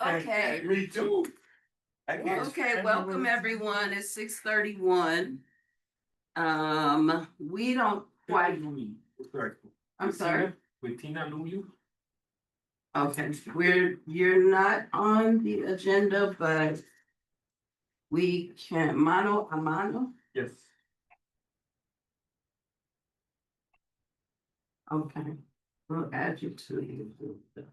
Okay. Me too. Okay, welcome everyone. It's 6:31. We don't quite, I'm sorry. With Tina Lulu. Okay, you're not on the agenda, but we can mano a mano. Yes. Okay, we'll add you to the.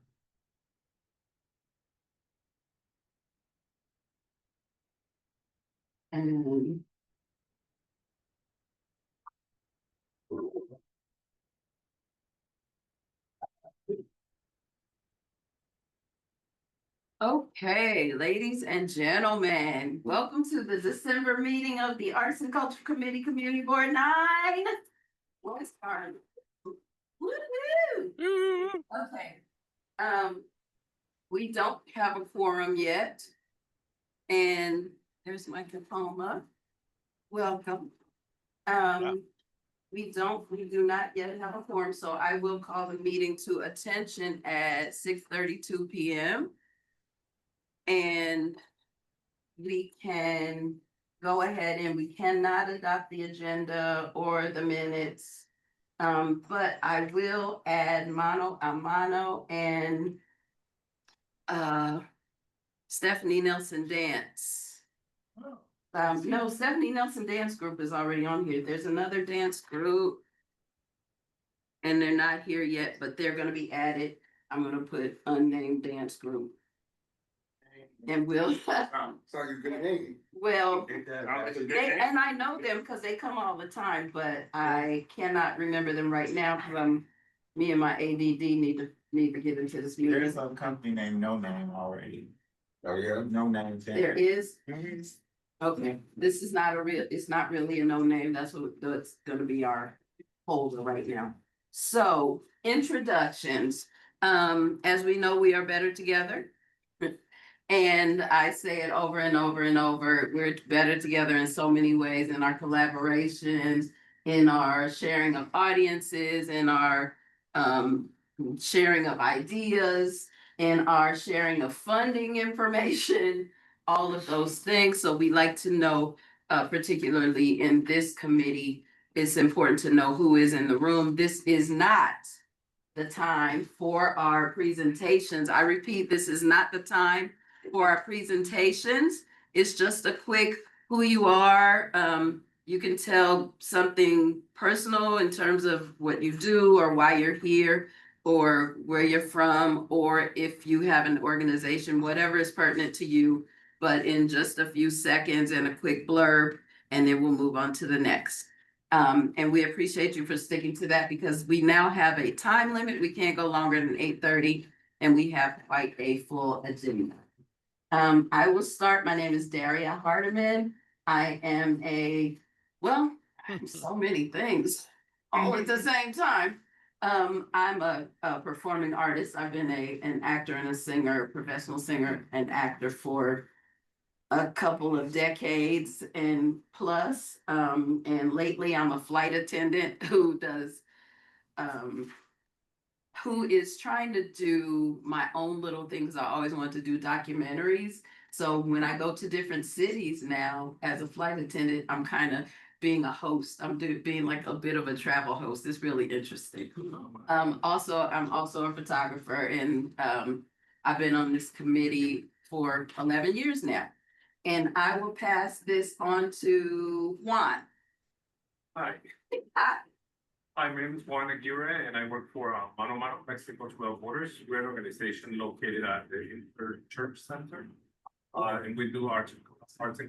And. Okay, ladies and gentlemen, welcome to the December meeting of the Arts and Culture Committee Community Board 9. What's our? Woo-hoo! Okay. We don't have a quorum yet. And there's my diploma. Welcome. We do not yet have a quorum, so I will call the meeting to attention at 6:32 p.m. And we can go ahead and we cannot adopt the agenda or the minutes. But I will add mano a mano and Stephanie Nelson Dance. No, Stephanie Nelson Dance Group is already on here. There's another dance group. And they're not here yet, but they're gonna be added. I'm gonna put unnamed dance group. And we'll, So you good name. well, and I know them because they come all the time, but I cannot remember them right now because me and my ADD need to get into this meeting. There's a company named No Name already. Oh, yeah. No Name. There is? Okay, this is not it's not really a no name. That's gonna be our folder right now. So introductions, as we know, we are better together. And I say it over and over and over, we're better together in so many ways, in our collaborations, in our sharing of audiences, in our sharing of ideas, in our sharing of funding information, all of those things. So we like to know, particularly in this committee, it's important to know who is in the room. This is not the time for our presentations. I repeat, this is not the time for our presentations. It's just a quick who you are. You can tell something personal in terms of what you do or why you're here or where you're from, or if you have an organization, whatever is pertinent to you, but in just a few seconds and a quick blurb, and then we'll move on to the next. And we appreciate you for sticking to that because we now have a time limit. We can't go longer than 8:30 and we have quite a full agenda. I will start. My name is Daria Hardiman. I am so many things all at the same time. I'm a performing artist. I've been an actor and a singer, professional singer and actor for a couple of decades and plus. And lately I'm a flight attendant who is trying to do my own little things. I always wanted to do documentaries. So when I go to different cities now as a flight attendant, I'm kind of being a host. I'm being like a bit of a travel host. It's really interesting. I'm also a photographer and I've been on this committee for 11 years now. And I will pass this on to Juan. Hi. Hi. My name is Juan Aguirre and I work for Mano a Mano Mexico Without Borders. We're an organization located at the Church Center. And we do arts and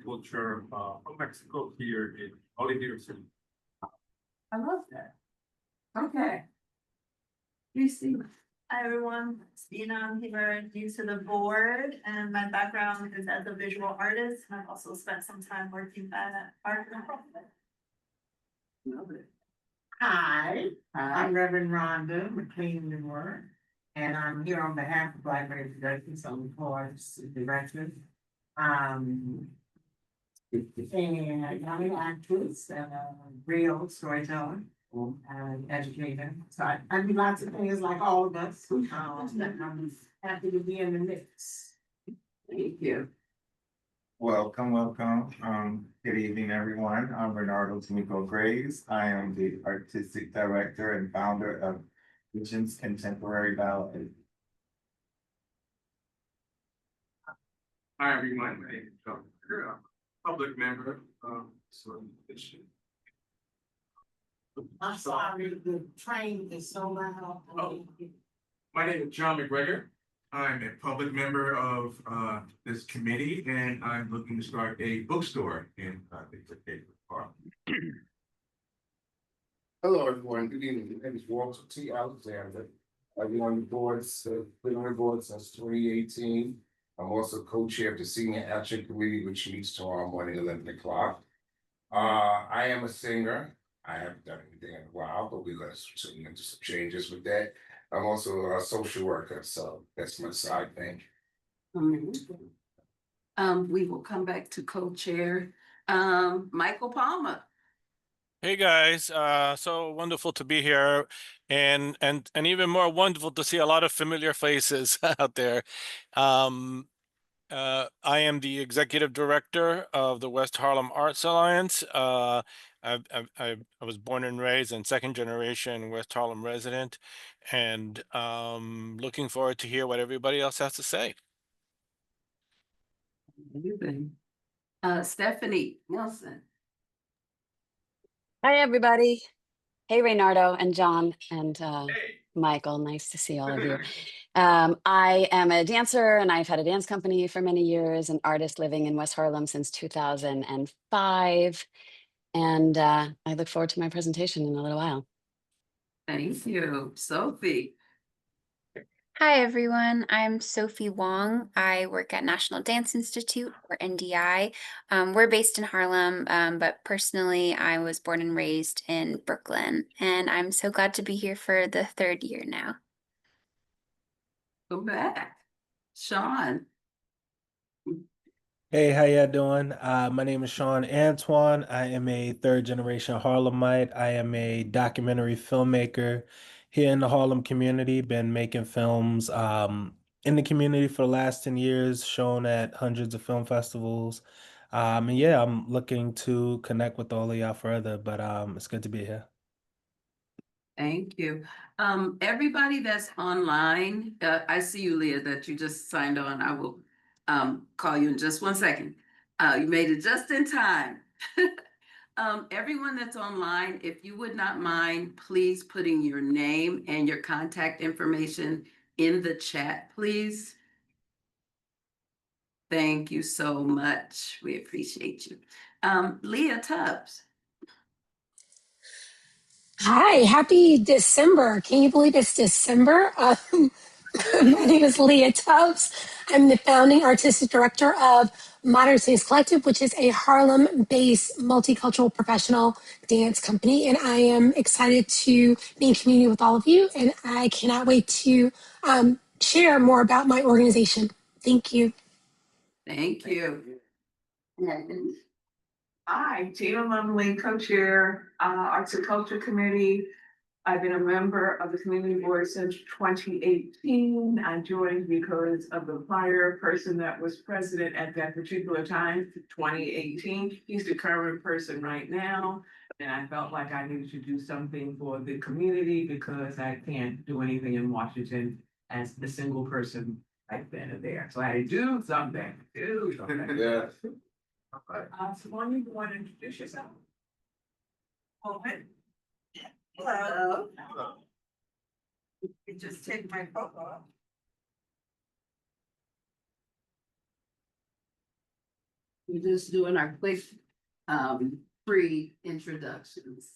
culture from Mexico here in Olive City. I love that. Okay. Please see. Hi, everyone. Stina, I'm here new to the board, and my background is as a visual artist. And I've also spent some time working at art nonprofit. Love it. Hi, Hi. I'm Reverend Rhonda McLean Moore, and I'm here on behalf of Black Race Productions, on the board's director. And I'm an actress and a real storyteller. and educator. So I do lots of things like all of us. And I'm happy to be in the mix. Thank you. Welcome, welcome. Good evening, everyone. I'm Bernardo D'Amico Graves. I am the artistic director and founder of Visions Contemporary Ballet. Hi, everyone. My name is John Berger. I'm a public member of this organization. I'm sorry, the train is so loud. Oh. My name is John McGregor. I'm a public member of this committee, and I'm looking to start a bookstore in the Park. Hello, everyone. Good evening. My name is Walter T. Alexander. I've been on the boards, been on the board since 2018. I'm also co-chair of the Senior Action Committee, which meets tomorrow morning, 11 o'clock. I am a singer. I haven't done anything in a while, but we're gonna soon into some changes with that. I'm also a social worker, so that's my side thing. We will come back to co-chair, Michael Palmer. Hey guys, so wonderful to be here, and even more wonderful to see a lot of familiar faces out there. I am the executive director of the West Harlem Arts Alliance. I was born and raised and second generation West Harlem resident, and looking forward to hear what everybody else has to say. Stephanie Nelson. Hi, everybody. Hey, Reynardo and John and Hey. Michael. Nice to see all of you. I am a dancer and I've had a dance company for many years, an artist living in West Harlem since 2005. And I look forward to my presentation in a little while. Thank you. Sophie. Hi everyone, I'm Sophie Wong. I work at National Dance Institute, or NDI. We're based in Harlem, but personally I was born and raised in Brooklyn, and I'm so glad to be here for the third year now. Come back. Sean. Hey, how y'all doing? My name is Sean Antoine. I am a third generation Harlemite. I am a documentary filmmaker here in the Harlem community. Been making films in the community for the last 10 years, shown at hundreds of film festivals. And yeah, I'm looking to connect with all of y'all further, but it's good to be here. Thank you. Everybody that's online, I see you, Leah, that you just signed on. I will call you in just 1 second. You made it just in time. Everyone that's online, if you would not mind, please putting your name and your contact information in the chat, please. Thank you so much. We appreciate you. Leah Tubbs. Hi, happy December. Can you believe it's December? My name is Leah Tubbs. I'm the founding artistic director of Modern Saints Collective, which is a Harlem-based multicultural professional dance company. And I am excited to be in community with all of you. And I cannot wait to share more about my organization. Thank you. Thank you. Hi, Tina Lumley, co-chair, Arts and Culture Committee. I've been a member of the community board since 2018. I joined because of the prior person that was president at that particular time, 2018. He's the current person right now. And I felt like I needed to do something for the community because I can't do anything in Washington as the single person right then and there. So I had to do something, Yeah. Simone, you want to introduce yourself? Okay. Hello. You just take my photo. We're just doing our quick pre-introductions.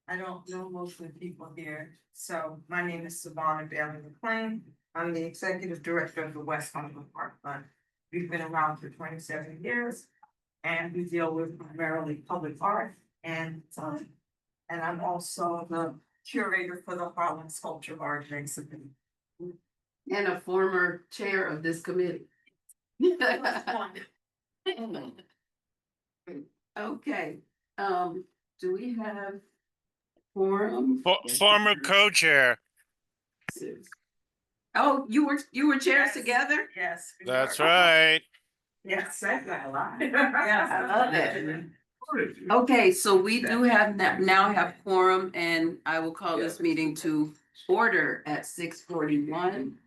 I don't know most of the people here, so my name is Savannah Bailey McLean. I'm the executive director of the West Harlem Art Fund. We've been around for 27 years, and we deal with primarily public art and design. And I'm also the curator for the Harlem Sculpture Art Exhibit. And a former chair of this committee. Okay, do we have Quorum. Former co-chair. Oh, you were chairs together? Yes. we That's were. right. Yes, I've got a lot. I love that. Okay, so we do have now have quorum, and I will call this meeting to order at 6:41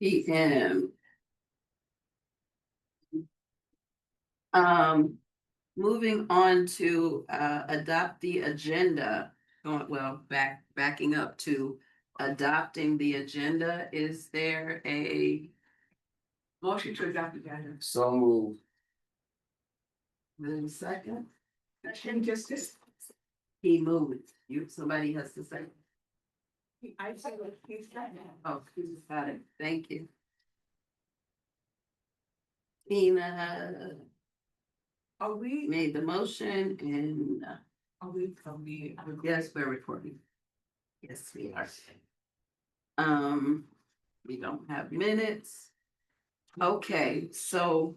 PM. Moving on to adopt the agenda. Backing up to adopting the agenda, is there a Motion to adopt the agenda. So move. second? And just this. He moved. Somebody has to say. I said what he said. Oh, he's got it. Thank you. Tina Are we, made the motion and yes, we're recording. Yes, we are. We don't have minutes. Okay, so,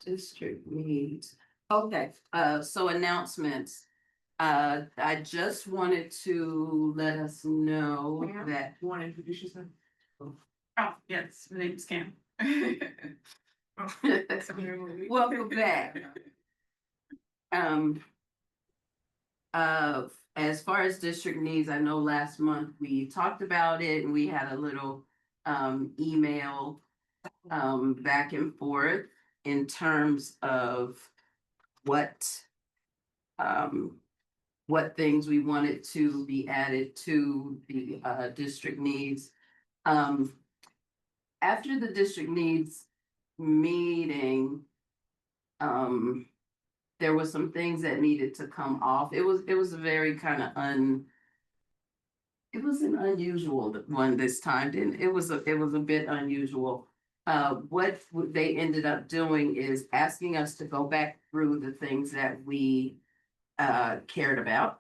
district needs, okay, so announcements. I just wanted to let us know that. you want to introduce yourself? Oh, yes, my name's Cam. Welcome back. As far as district needs, I know last month we talked about it and we had a little email back and forth in terms of what things we wanted to be added to the district needs. After the district needs meeting, there were some things that needed to come off. It was a very kind of it was an unusual one this time. It was a bit unusual. What they ended up doing is asking us to go back through the things that we cared about.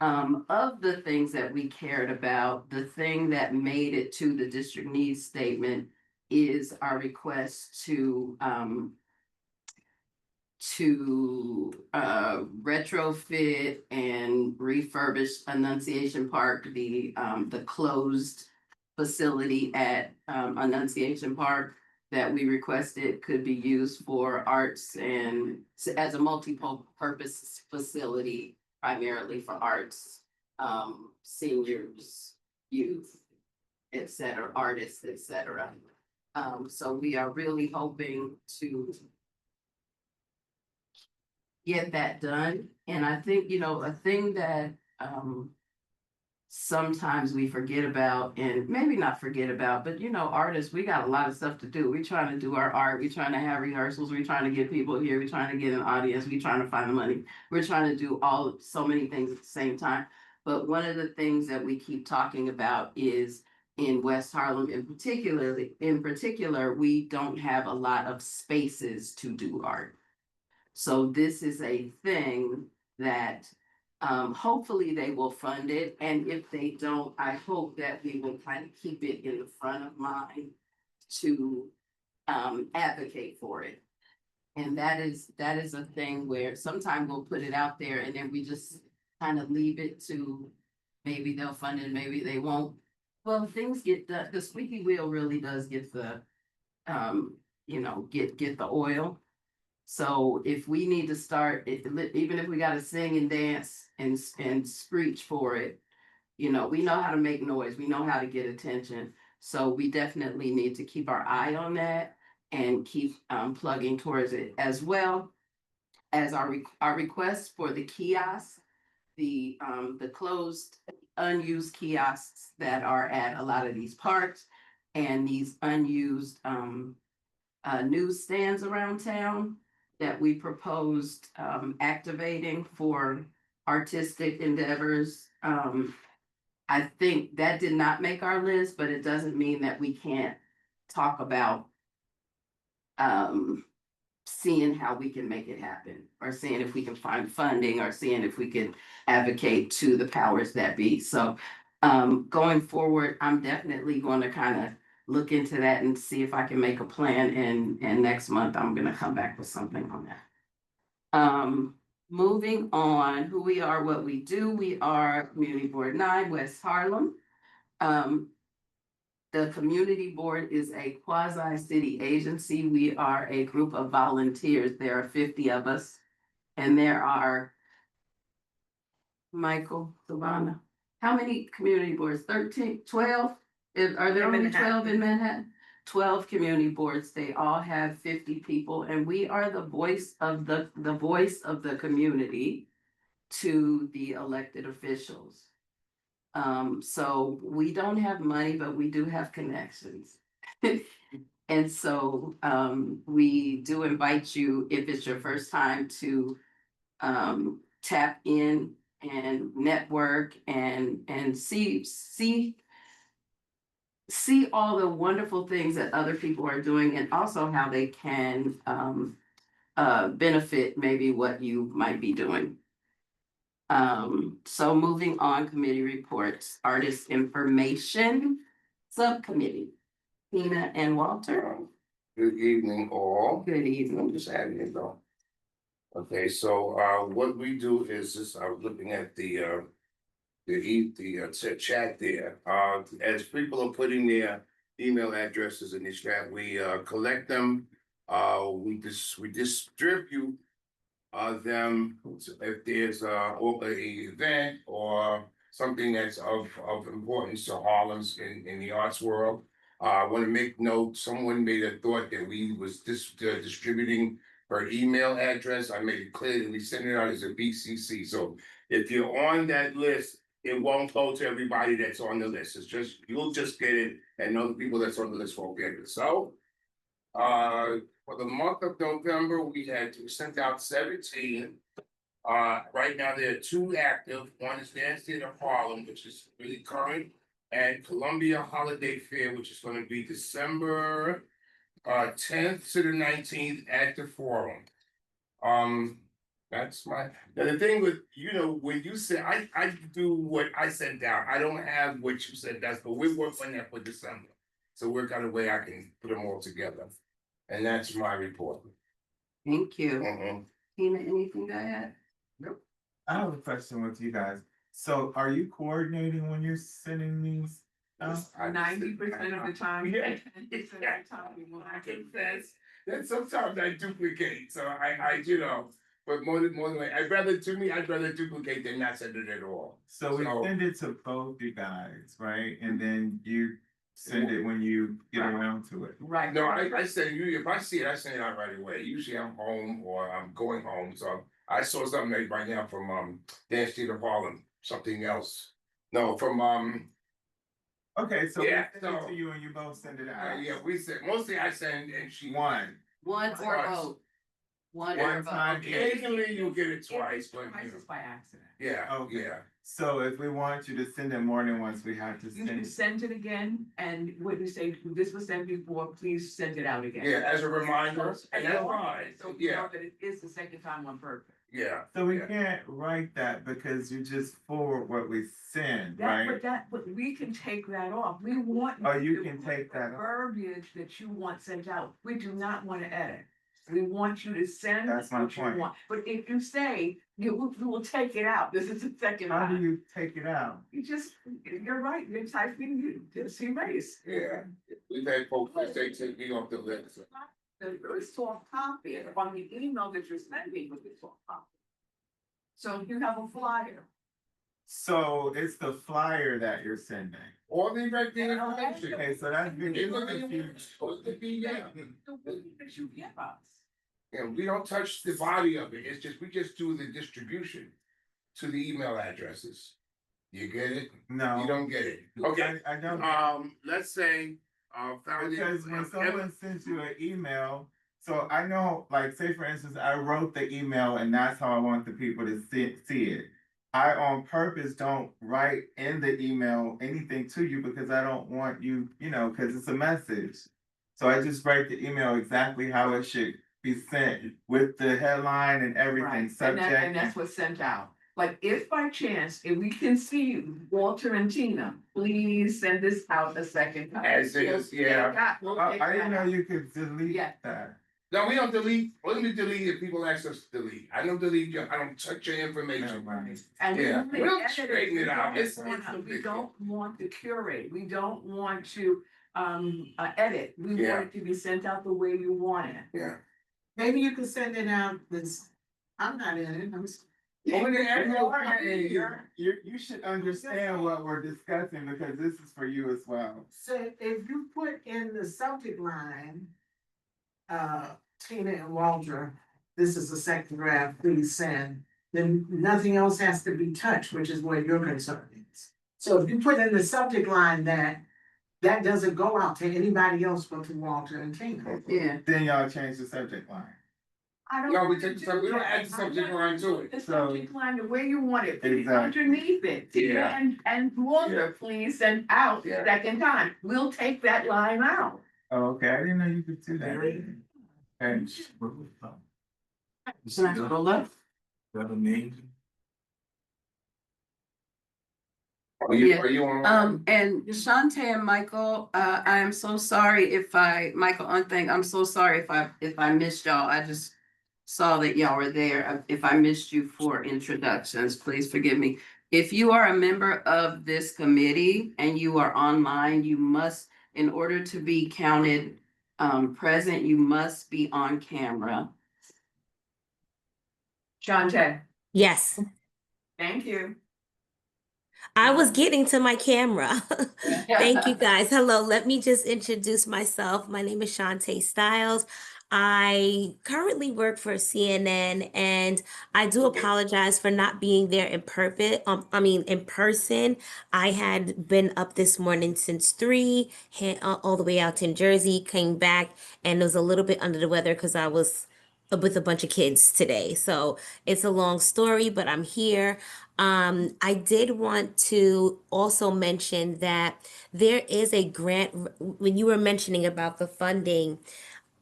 Of the things that we cared about, the thing that made it to the district needs statement is our request to retrofit and refurbish Annunciation Park, the closed facility at Annunciation Park that we requested could be used for arts and as a multi-purpose facility, primarily for arts, seniors, youth, etc., artists, etc. So we are really hoping to get that done. And I think, a thing that sometimes we forget about, and maybe not forget about, but artists, we got a lot of stuff to do. We're trying to do our art, we're trying to have rehearsals, we're trying to get people here, we're trying to get an audience, we're trying to find the money. We're trying to do so many things at the same time. But one of the things that we keep talking about is in West Harlem in particular, we don't have a lot of spaces to do art. So this is a thing that hopefully they will fund it. And if they don't, I hope that we will kind of keep it in the front of mind to advocate for it. And that is a thing where sometimes we'll put it out there and then we just kind of leave it to maybe they'll fund it, maybe they won't. Well, things get done. The squeaky wheel really does get the get the oil. So if we need to start, even if we got to sing and dance and screech for it, we know how to make noise. We know how to get attention. So we definitely need to keep our eye on that and keep plugging towards it, as well as our requests for the kiosks, the closed, unused kiosks that are at a lot of these parks, and these unused newsstands around town that we proposed activating for artistic endeavors. I think that did not make our list, but it doesn't mean that we can't talk about seeing how we can make it happen, or seeing if we can find funding, or seeing if we can advocate to the powers that be. So going forward, I'm definitely going to kind of look into that and see if I can make a plan, and next month I'm gonna come back with something on that. Moving on, who we are, what we do, we are Community Board 9, West Harlem. The community board is a quasi-city agency. We are a group of volunteers. There are 50 of us. And there are, Michael, Savannah, how many community boards? 13, 12? Are there only 12 in Manhattan? 12 community boards. They all have 50 people, and we are the voice of the voice of the community to the elected officials. So we don't have money, but we do have connections. And so we do invite you, if it's your first time, to tap in and network and see all the wonderful things that other people are doing, and also how they can benefit maybe what you might be doing. So moving on, committee reports, artist information subcommittee, Tina and Walter. Good evening, all. Good evening. I'm just adding it though. Okay, so what we do is just, I was looking at the chat there. As people are putting their email addresses in the chat, we collect them. We distribute them if there's a event or something that's of importance to Harlem's in the arts world. I want to make note, someone made a thought that we was distributing her email address. I made it clear that we send it out as a BCC. So if you're on that list, it won't go to everybody that's on the list. It's just, you'll just get it, and other people that's on the list won't get it. So for the month of November, we sent out 17. Right now there are 2 active. One is Dance Theater Harlem, which is really current, and Columbia Holiday Fair, which is going to be December 10th to the 19th at the Forum. That's now the thing with, when you say, I do what I sent out. I don't have what you said, but we're working on that for December. So we're kind of way I can put them all together. And that's my report. Thank you. Tina, anything to add? Nope. I have a question with you guys. So are you coordinating when you're sending these? 90% of the time. Yeah. 10% of the time we want I to. confess that sometimes I duplicate, so I but more than I'd rather duplicate than not send it at all. So we send it to both you guys, right? And then you send it when you get around to it. Right. No, I send you, if I see it, I send it out right away. Usually I'm home or I'm going home, so I saw something right now from Dance Theater Harlem, something else. No, from Okay, so yeah, we send it to you and you both send it out. yeah, we send, mostly I send and she One. One or Twice. both. One One or both. time. occasionally you'll get it twice, but It's by accident. yeah, Okay. yeah. So if we want you to send it more than once, we have to You send can it. send it again, and what you say, this was sent before, please send it out again. Yeah, as a reminder, and that's So fine, you yeah, know that it is the second time on purpose. yeah. So we yeah. can't write that because you just forward what we send, right? But we can take that off. We want. Oh, you to can put take the that off. verbiage that you want sent out. We do not want to edit. We want you to send That's my what you point. want. But if you say, we will take it out, this is the second How do time. you take it out? You're right, you're typing, you just erase. Yeah, we've had folks that say take me off the list. The very soft copy on the email that you're sending with the soft copy. So you have a flyer. So it's the flyer that you're sending. Or the regular information. Okay, so that's been It's supposed confused. to be, yeah. The way that you give us. Yeah, we don't touch the body of it, it's just, we just do the distribution to the email addresses. You get it? No. You don't get it, okay, I don't. let's say, Because when someone sends you an email, so I know, like, say for instance, I wrote the email and that's how I want the people to see it. I on purpose don't write in the email anything to you because I don't want you, because it's a message. So I just write the email exactly how it should be sent with the headline and everything, Right, subject. and that's what's sent out. Like, if by chance, if we can see Walter and Tina, please send this out a second time. As is, yeah. We'll take I didn't that know out. you could delete Yeah. that. No, we don't delete, only delete if people ask us to delete. I don't delete you, I don't touch your information. And we Yeah, only we'll edit straighten it we out. don't It's want to- a We big don't want to curate, we don't want to edit, we Yeah. want it to be sent out the way you want it. Yeah. Maybe you can send it out this, I'm not in it, Only the annual- You should understand what we're discussing because this is for you as well. So if you put in the subject line, Tina and Waldra, this is the second draft, please send, then nothing else has to be touched, which is what your concern is. So if you put in the subject line that doesn't go out to anybody else but to Waldra and Tina. Yeah. Then y'all change the subject line. I don't. No, we want take to the sub- we do don't that. add the subject I want line to it. The So- subject line the way you want it, please Exactly. underneath it, Tina Yeah. and Walter, please send out Yeah. second time, we'll take that line out. Oh, okay, I didn't know you could do that. Okay. Can I go left? Are you on? And Shante and Michael, I am so sorry Michael Unthing, I'm so sorry if I missed y'all. I just saw that y'all were there. If I missed you for introductions, please forgive me. If you are a member of this committee and you are online, you must, in order to be counted present, you must be on camera. Shante, Yes, thank you. I was getting to my camera. Thank you guys. Hello, let me just introduce myself. My name is Shantae Styles. I currently work for CNN and I do apologize for not being there in in person. I had been up this morning since 3, all the way out in Jersey, came back and was a little bit under the weather because I was with a bunch of kids today. So it's a long story, but I'm here. I did want to also mention that there is a grant when you were mentioning about the funding.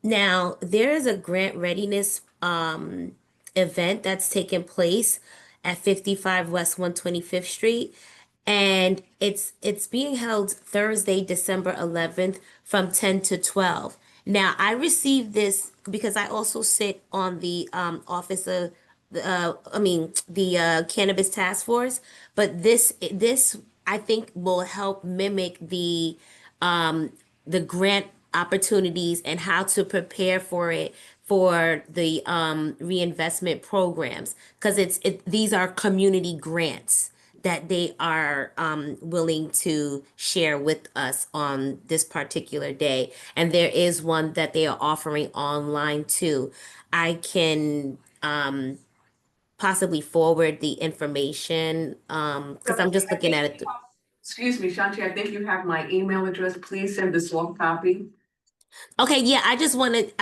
Now, there is a grant readiness event that's taking place at 55 West 125th Street. And it's being held Thursday, December 11th from 10 to 12. Now, I received this because I also sit on the office of the cannabis task force, but this I think will help mimic the grant opportunities and how to prepare for it for the reinvestment programs because these are community grants that they are willing to share with us on this particular day. And there is one that they are offering online too. I can possibly forward the information because I'm just looking at it. Excuse me, Shanti, I think you have my email address. Please send the soft copy. Okay, yeah, I just wanted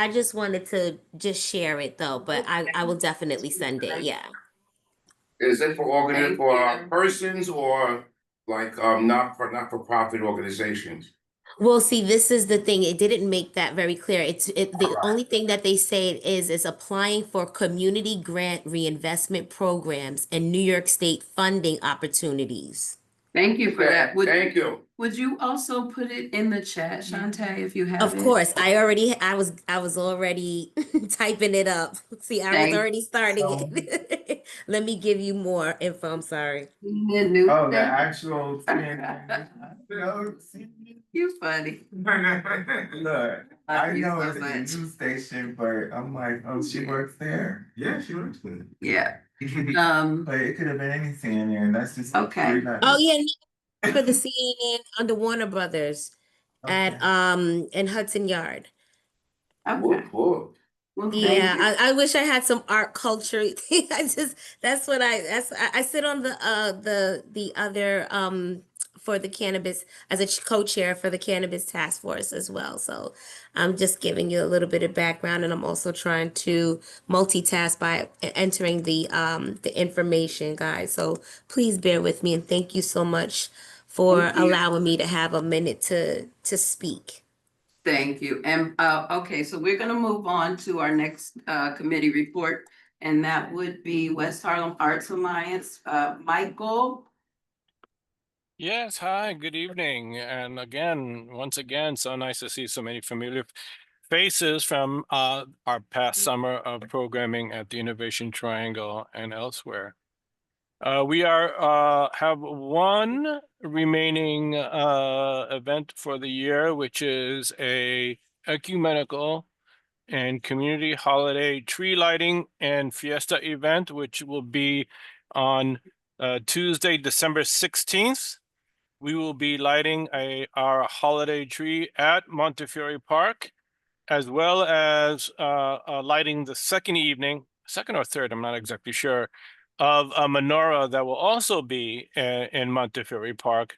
to just share it though, but I will definitely send it. Yeah. Is it for Thank you. persons or like not for profit organizations? Well, see, this is the thing. It didn't make that very clear. The only thing that they say is applying for community grant reinvestment programs and New York State funding opportunities. Thank you for that. Thank you. Would you also put it in the chat, Shante, if you have Of it? course, I was already typing it up. See, I Thank- was already starting it. Let me give you more info. I'm sorry. Oh, the actual. You funny. Look, I you know so it's a much. news station, but I'm like, oh, she works there. Yeah, she works there. Yeah. But it could have been any CNN, and that's just. Okay. three letters. Oh yeah, no, for the CNN under Warner Brothers at in Hudson Yard. Okay. Cool. Well, thank Yeah, you. I wish I had some art culture. I sit on the other for the cannabis as a co-chair for the cannabis task force as well. So I'm just giving you a little bit of background, and I'm also trying to multitask by entering the information, guys. So please bear with me, and thank you so much for Thank you. allowing me to have a minute to speak. Thank you. And okay, so we're gonna move on to our next committee report, and that would be West Harlem Arts Alliance. Michael. Yes, hi, good evening. And again, once again, so nice to see so many familiar faces from our past summer of programming at the Innovation Triangle and elsewhere. We have one remaining event for the year, which is a ecumenical and community holiday tree lighting and fiesta event, which will be on Tuesday, December 16th. We will be lighting our holiday tree at Montefiore Park, as well as lighting the second or third, I'm not exactly sure, of a menorah that will also be in Montefiore Park.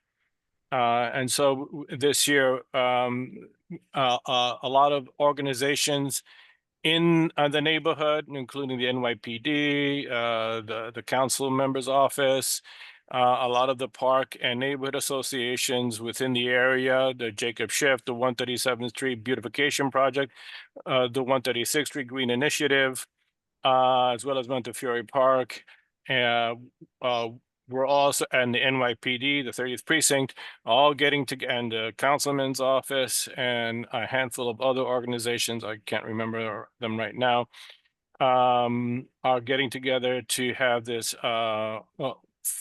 And so this year, a lot of organizations in the neighborhood, including the NYPD, the council member's office, a lot of the park and neighborhood associations within the area, the Jacob Schiff, the 137th Street Beautification Project, the 136th Street Green Initiative, as well as Montefiore Park. We're also, and the NYPD, the 30th Precinct, all getting together, and the councilman's office and a handful of other organizations, I can't remember them right now, are getting together to have this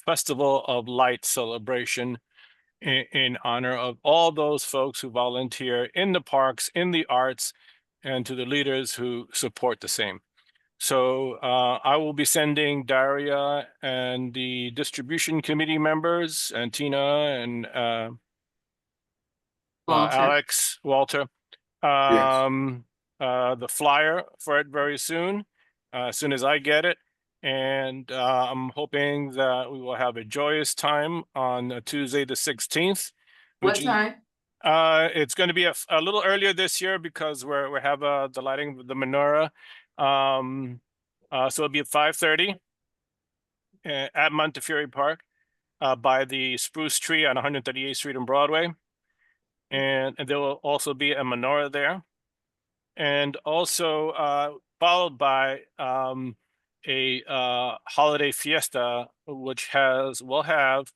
Festival of Light celebration in honor of all those folks who volunteer in the parks, in the arts, and to the leaders who support the same. So I will be sending Daria and the distribution committee members and Tina and Alex, Walter, the flyer for it very soon, as soon as I get it. And I'm hoping that we will have a joyous time on Tuesday, the 16th. What time? It's going to be a little earlier this year because we have the lighting of the menorah. So it'll be at 5:30 at Montefiore Park by the spruce tree on 138th Street and Broadway. And there will also be a menorah there. And also followed by a holiday fiesta, which will have,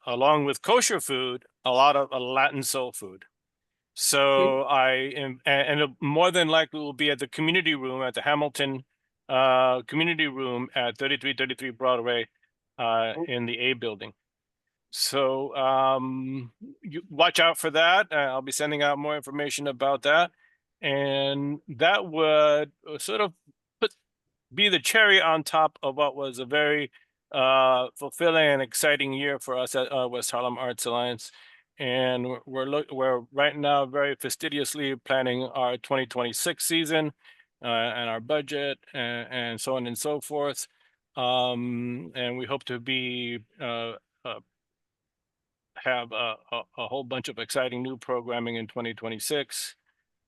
along with kosher food, a lot of Latin soul food. So I am, and it more than likely will be at the community room at the Hamilton community room at 3333 Broadway in the A building. So you watch out for that. I'll be sending out more information about that. And that would sort of be the cherry on top of what was a very fulfilling and exciting year for us at West Harlem Arts Alliance. And we're right now very fastidiously planning our 2026 season and our budget and so on and so forth. And we hope to be have a whole bunch of exciting new programming in 2026.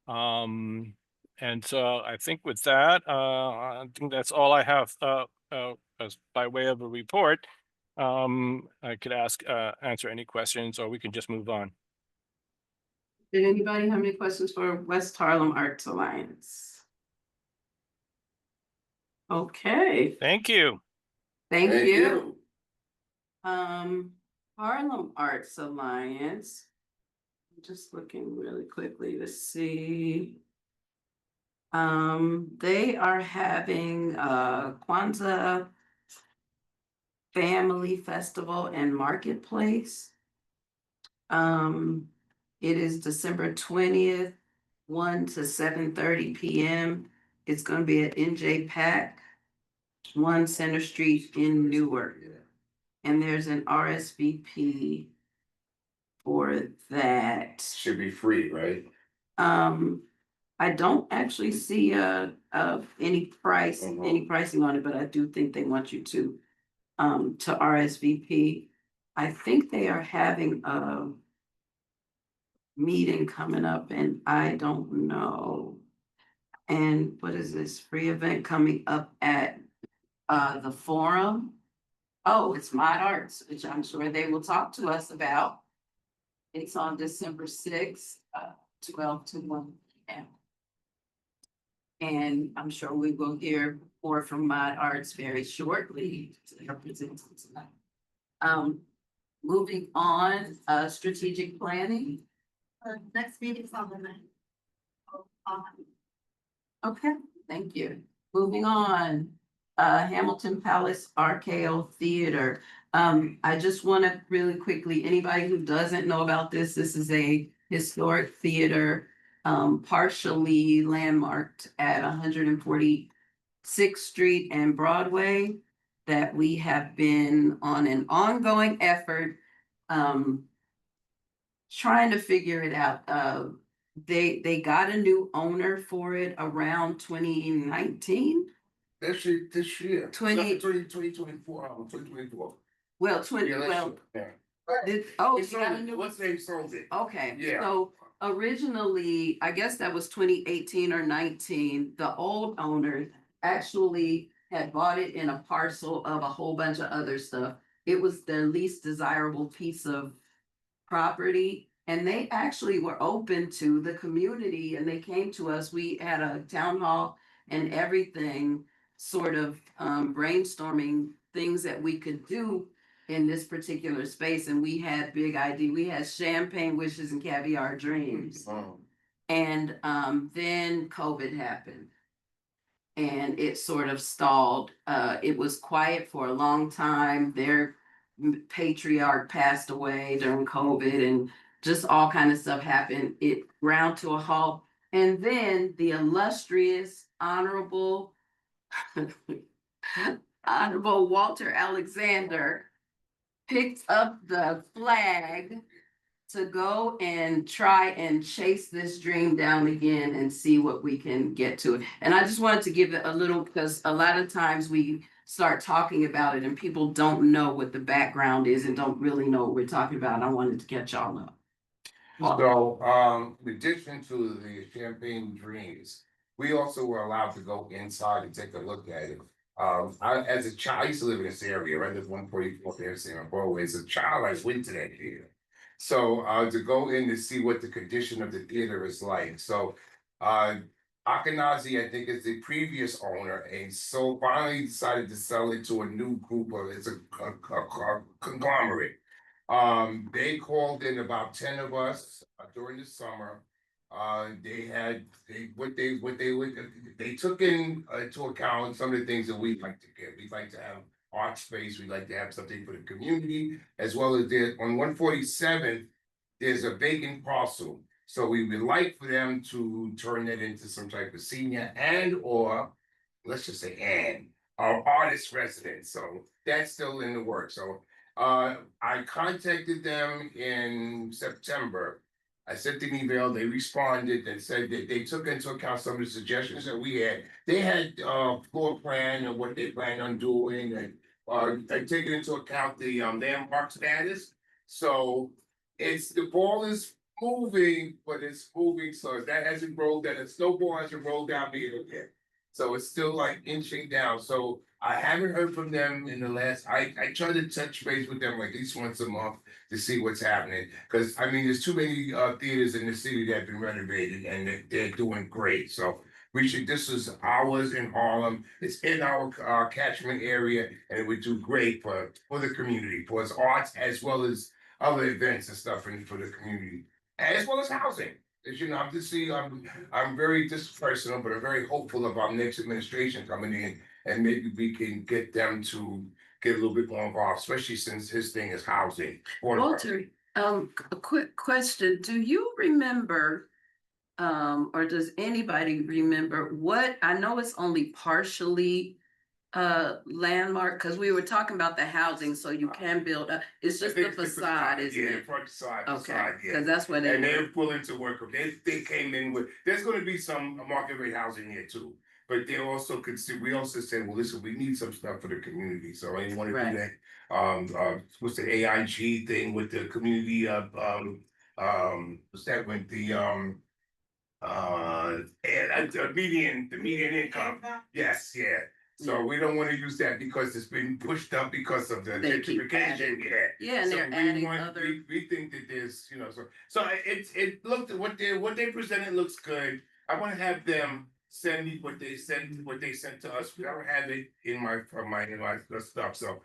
And so I think with that, I think that's all I have as by way of a report. I could answer any questions, or we can just move on. Did anybody have any questions for West Harlem Arts Alliance? Okay. Thank you. Thank you. Harlem Arts Alliance. I'm just looking really quickly to see. They are having Kwanzaa Family Festival and Marketplace. It is December 20th, 1 to 7:30 p.m. It's going to be at NJ Pack, 1 Center Street in Newark. And there's an RSVP for that. Should be free, right? I don't actually see any pricing on it, but I do think they want you to RSVP. I think they are having a meeting coming up, and I don't know. And what is this free event coming up at the Forum? Oh, it's Mod Arts, which I'm sure they will talk to us about. It's on December 6th, 12 to 1 p.m. And I'm sure we will hear more from Mod Arts very shortly. Moving on, strategic planning. Next meeting's on the 9th. Okay, thank you. Moving on, Hamilton Palace RKO Theater. I just want to really quickly, anybody who doesn't know about this is a historic theater, partially landmarked at 146th Street and Broadway, that we have been on an ongoing effort, trying to figure it out. They got a new owner for it around 2019. Actually, this year. 20 2024. Well, Yeah, last well, year. oh, It's you got a sold, new- what's name sold it? okay, Yeah. so originally, I guess that was 2018 or 19, the old owner actually had bought it in a parcel of a whole bunch of other stuff. It was their least desirable piece of property, and they actually were open to the community, and they came to us. We had a town hall and everything, sort of brainstorming things that we could do in this particular space, and we had big idea. We had champagne wishes and caviar dreams. And then COVID happened and it sort of stalled. It was quiet for a long time. Their patriarch passed away during COVID, and just all kind of stuff happened. It ground to a halt. And then the illustrious, honorable, honorable Walter Alexander picked up the flag to go and try and chase this dream down again and see what we can get to it. And I just wanted to give it a little, because a lot of times we start talking about it and people don't know what the background is and don't really know what we're talking about. I wanted to catch y'all up. So, in addition to the Champagne Dreams, we also were allowed to go inside and take a look at it. As a child, I used to live in this area, right, there's 144th Avenue on Broadway. As a child, I went to that theater. So, to go in to see what the condition of the theater is like, so, Akhenazi, I think, is the previous owner, and so finally decided to sell it to a new group of, it's a conglomerate. They called in about 10 of us during the summer. They took into account some of the things that we like to get. We like to have art space. We like to have something for the community, as well as there on 147th, there's a vacant parcel. So we would like for them to turn that into some type of senior and or let's just say our artist residence. So that's still in the works. So I contacted them in September. I sent an email, they responded and said that they took into account some of the suggestions that we had. They had floor plan and what they plan on doing, and they taken into account the landmark status. So the ball is moving, but it's moving, so that hasn't rolled, that a snowball hasn't rolled down the hill yet. So it's still like inching down. So I haven't heard from them in the last, I try to touch base with them like at least once a month to see what's happening. Cause I mean, there's too many theaters in the city that have been renovated and they're doing great. So this is ours in Harlem. It's in our catchment area, and it would do great for the community, for its arts, as well as other events and stuff for the community, as well as housing. As you know, I'm very dispersonal, but I'm very hopeful of our next administration coming in, and maybe we can get them to get a little bit more involved, especially since his thing is housing. Walter, a quick question. Do you remember, or does anybody remember what, I know it's only partially landmark, because we were talking about the housing, so you can build up, it's just the facade, isn't Yeah, it? front facade, Okay, yeah. because that's what And they they're willing to work with, they came in with, there's gonna be some market rate housing here too. But they also consider, we also said, well, listen, we need some stuff for the community, so I wanna Right. do that. What's the AIG thing with the community of, what's that with the, the median income? Yes, yeah. So we don't wanna use that because it's been pushed up because of the They keep gentrification, yeah. Yeah, and So they're we adding want- other. We think that there's, so it looked at what they presented looks good. I wanna have them send me what they sent to us. We don't have it in my stuff, so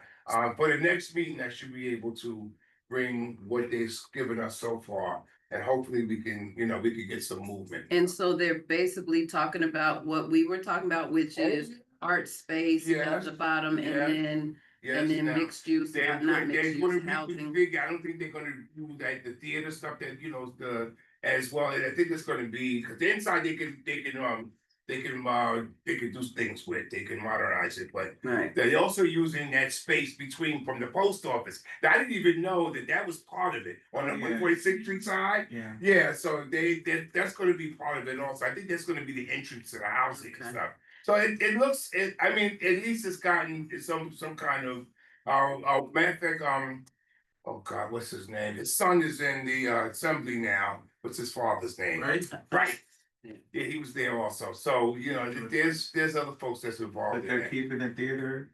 for the next meeting, I should be able to bring what they've given us so far. and hopefully we can, you know, we could get some movement. And so they're basically talking about what we were talking about, which is art space at Yes, the bottom and yes, then, Yes, and then now, mixed use, They're, not they're mixed gonna use be housing. big, I don't think they're gonna do like the theater stuff that, you know, the, as well, and I think it's gonna be, cause the inside they can do things with, they can modernize it, but Right. they're also using that space between from the post office. I didn't even know that was part of it on the Yeah. 146th Street side. Yeah. Yeah, so that's gonna be part of it also. I think that's gonna be the entrance to the housing and Okay. stuff. So it looks, I mean, at least it's gotten some kind of, matter of fact, oh God, what's his name? His son is in the assembly now. What's his father's name? Right. Right. Yeah. Yeah, he was there also. So, you know, there's other folks that's involved But in they're that. keeping the theater.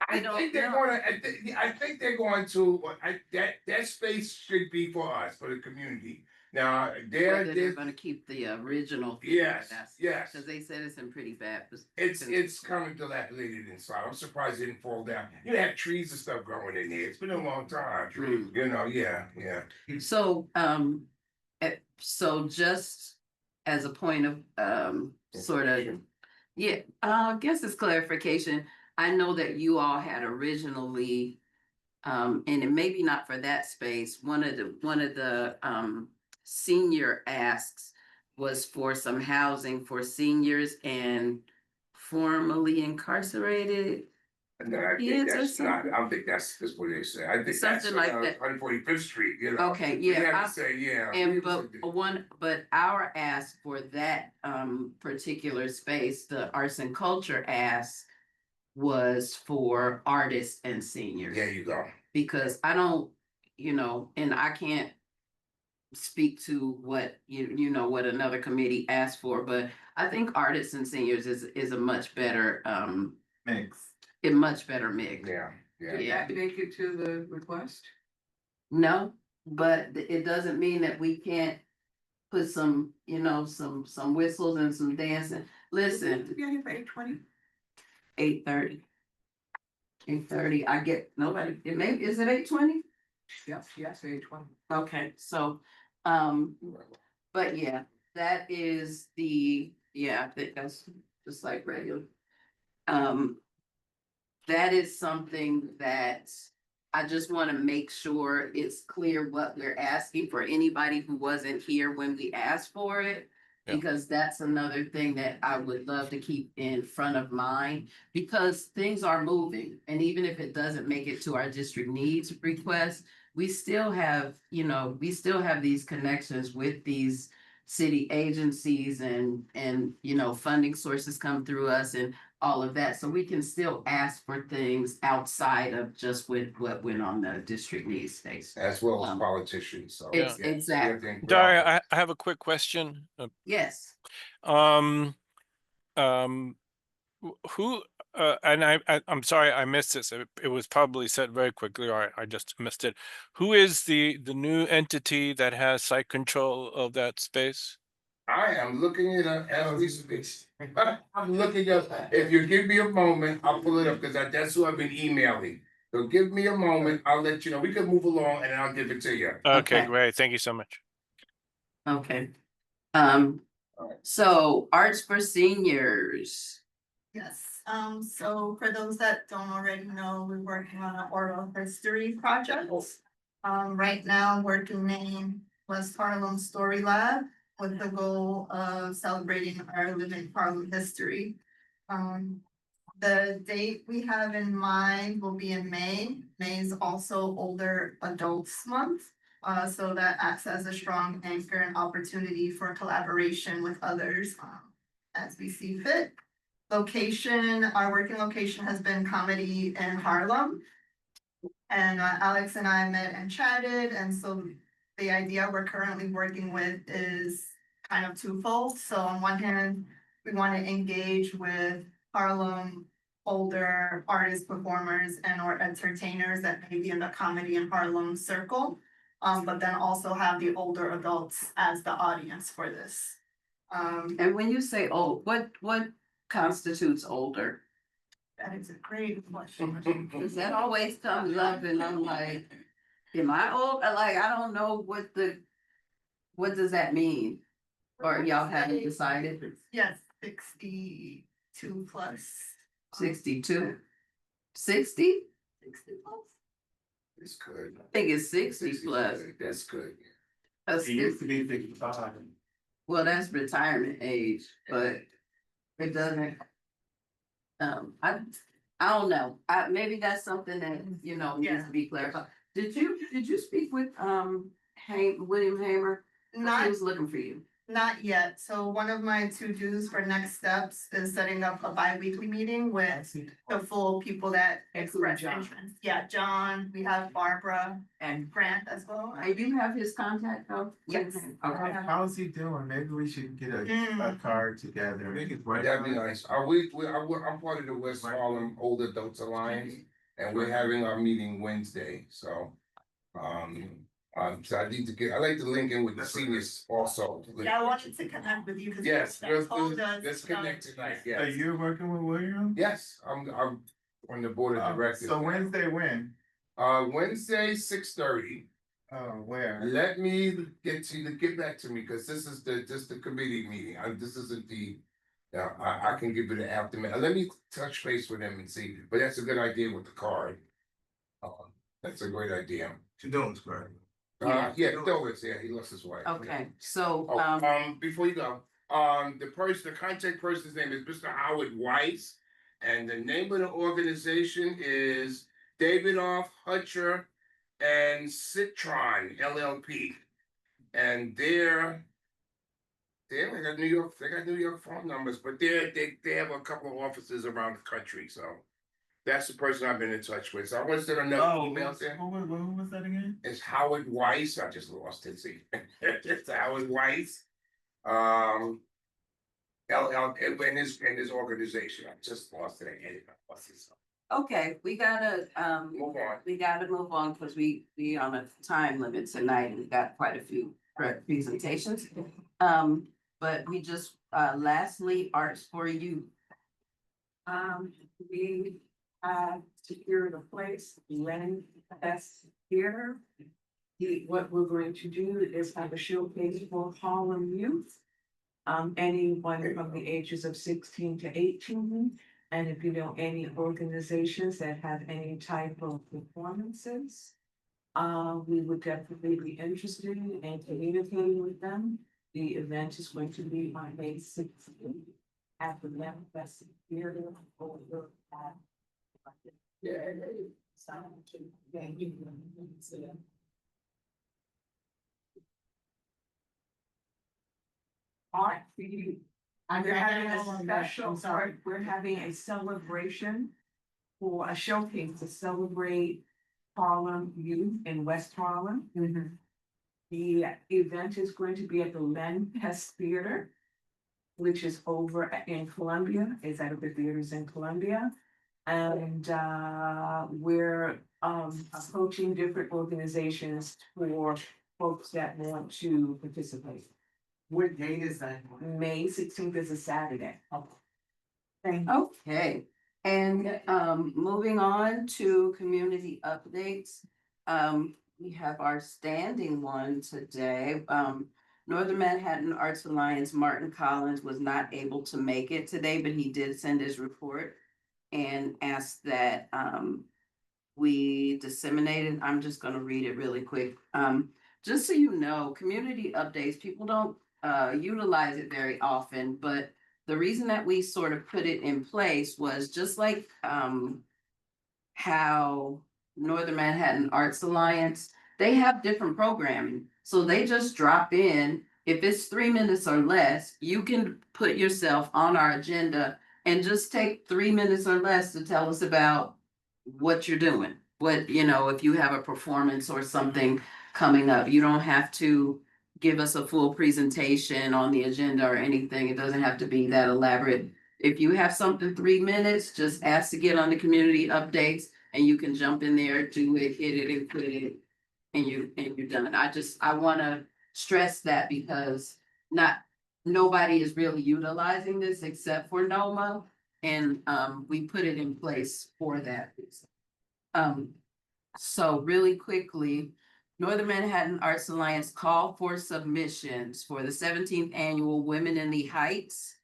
I don't think they're know. gonna, I think they're going to, that space should be for us, for the community. Now, Whether they're they're, gonna keep the original. yes, yes. Cause they said it's in pretty bad. It's kind of dilapidated inside. I'm surprised it didn't fall down. You have trees and stuff growing in there. It's been a long time. Mm. You know, yeah. So, so just as a point of, sort of, yeah, I guess it's clarification. I know that you all had originally, and it maybe not for that space, one of the, senior asks was for some housing for seniors and formerly incarcerated. And then I Kids think or that's not, something? I don't think that's what they say. I think that's Something like that. 145th Street, you know. Okay, We yeah, have to say, yeah. And but our ask for that particular space, the arts and culture ask was for artists and seniors. There you go. Because I don't, you know, and I can't speak to what you know what another committee asked for, but I think artists and seniors is a much better Mix. a much better mix. Yeah. Did that make it to the request? No, but it doesn't mean that we can't put some, you know, some whistles and some dancing. Listen, Yeah, here for 8:20. 8:30. 8:30, I get nobody, it may, is it 8:20? Yes, 8:20. Okay, so, but yeah, that is I think that's just like regular. That is something that I just want to make sure it's clear what we're asking for anybody who wasn't here when we asked for it. Yeah. Because that's another thing that I would love to keep in front of mind, because things are moving. And even if it doesn't make it to our district needs request, we still have, you know, these connections with these city agencies and, you know, funding sources come through us and all of that. So we can still ask for things outside of just with what went on the district needs space. As well as politicians, so. Exactly. Daria, I have a quick question. Yes. Who, and I'm sorry, I missed this. It was probably said very quickly, or I just missed it. Who is the new entity that has site control of that space? I am looking it up as we speak. I'm looking up, if you give me a moment, I'll pull it up, because that's who I've been emailing. So give me a moment, I'll let you know, we can move along and I'll give it to you. Okay, Okay. great. Thank you so much. Okay. So Arts for Seniors. Yes, so for those that don't already know, we're working on an oral history project. Right now, we're doing West Harlem Story Lab with the goal of celebrating our living Harlem history. The date we have in mind will be in May. May is also Older Adults Month. So that acts as a strong anchor and opportunity for collaboration with others, as we see fit. Location, our working location has been Comedy in Harlem. And Alex and I met and chatted, and so the idea we're currently working with is kind of twofold. So on one hand, we want to engage with Harlem older artists, performers, and or entertainers that may be in the Comedy in Harlem circle. But then also have the older adults as the audience for this. And when you say old, what constitutes older? That is a great question. Cause that always comes up and I'm like, am I old? Like, I don't know what the What does that mean? Or y'all haven't decided? Yes, 62 plus. 62? 60? 60 plus? It's good. I think it's 60 plus. That's good. That's It used to 60. be 65. Well, that's retirement age, but it doesn't. I don't know. Maybe that's something that, you know, needs to be clarified. Did you speak with, William Hamer? 'Cause Not He was looking for you. Not yet. So one of my to-dos for next steps is setting up a bi-weekly meeting with the full people that express John. interest. Yeah, John, we have Barbara And Grant as well. And you have his contact though? Yes. Okay. How's he doing? Maybe we should get a card together. That'd be nice. I'm part of the West Harlem Old Adults Alliance, and we're having our meeting Wednesday, so. So I like to link in with the seniors also. Yeah, I wanted to connect with you because. Yes, let's connect tonight, So yes. you're working with William? Yes, I'm on the board of directors. So Wednesday when? Wednesday, 6:30. Where? Let me get back to me, because this is the committee meeting. This isn't the. Yeah, I can give you the aftermath. Let me touch base with him and see, but that's a good idea with the card. That's a great idea. You doing, Square? Yeah, Doris, yeah, he lost his wife. Okay, so, Before you go, the contact person's name is Mr. Howard Weiss, and the name of the organization is Davidoff, Hutcher, and Citron LLP. And they got New York phone numbers, but they have a couple of offices around the country, so. That's the person I've been in touch with, so I want to send another email to him. Who was that again? It's Howard Weiss. I just lost it. See, it's Howard Weiss. LL and his organization. I just lost it again. okay, we gotta, Move on. we gotta move on because we on a time limit tonight. We got quite a few presentations. But we just, lastly, Arts for You. we have secured a place, Len S. Theater. What we're going to do is have a showcase for Harlem youth. Anyone from the ages of 16 to 18. And if you know any organizations that have any type of performances, we would definitely be interested in communicating with them. The event is going to be on May 16th at the Manifest Theater over at. Art for You. We're having a special, we're having a celebration for a showcase to celebrate Harlem youth in West Harlem. The event is going to be at the Len Pest Theater, which is over in Columbia, is at the theaters in Columbia. And we're approaching different organizations for folks that want to participate. What date is that? May 16th is a Saturday. Okay, and moving on to community updates. We have our standing one today. Northern Manhattan Arts Alliance, Martin Collins was not able to make it today, but he did send his report and asked that we disseminated. I'm just gonna read it really quick. Just so you know, community updates, people don't utilize it very often, but the reason that we sort of put it in place was just like how Northern Manhattan Arts Alliance, they have different programming. So they just drop in. If it's 3 minutes or less, you can put yourself on our agenda and just take 3 minutes or less to tell us about what you're doing. What, you know, if you have a performance or something coming up, you don't have to give us a full presentation on the agenda or anything. It doesn't have to be that elaborate. If you have something 3 minutes, just ask to get on the community updates and you can jump in there, do it, hit it and quit it. And you're done. I wanna stress that because nobody is really utilizing this except for NOMA. And we put it in place for that reason. So really quickly, Northern Manhattan Arts Alliance call for submissions for the 17th annual Women in the Heights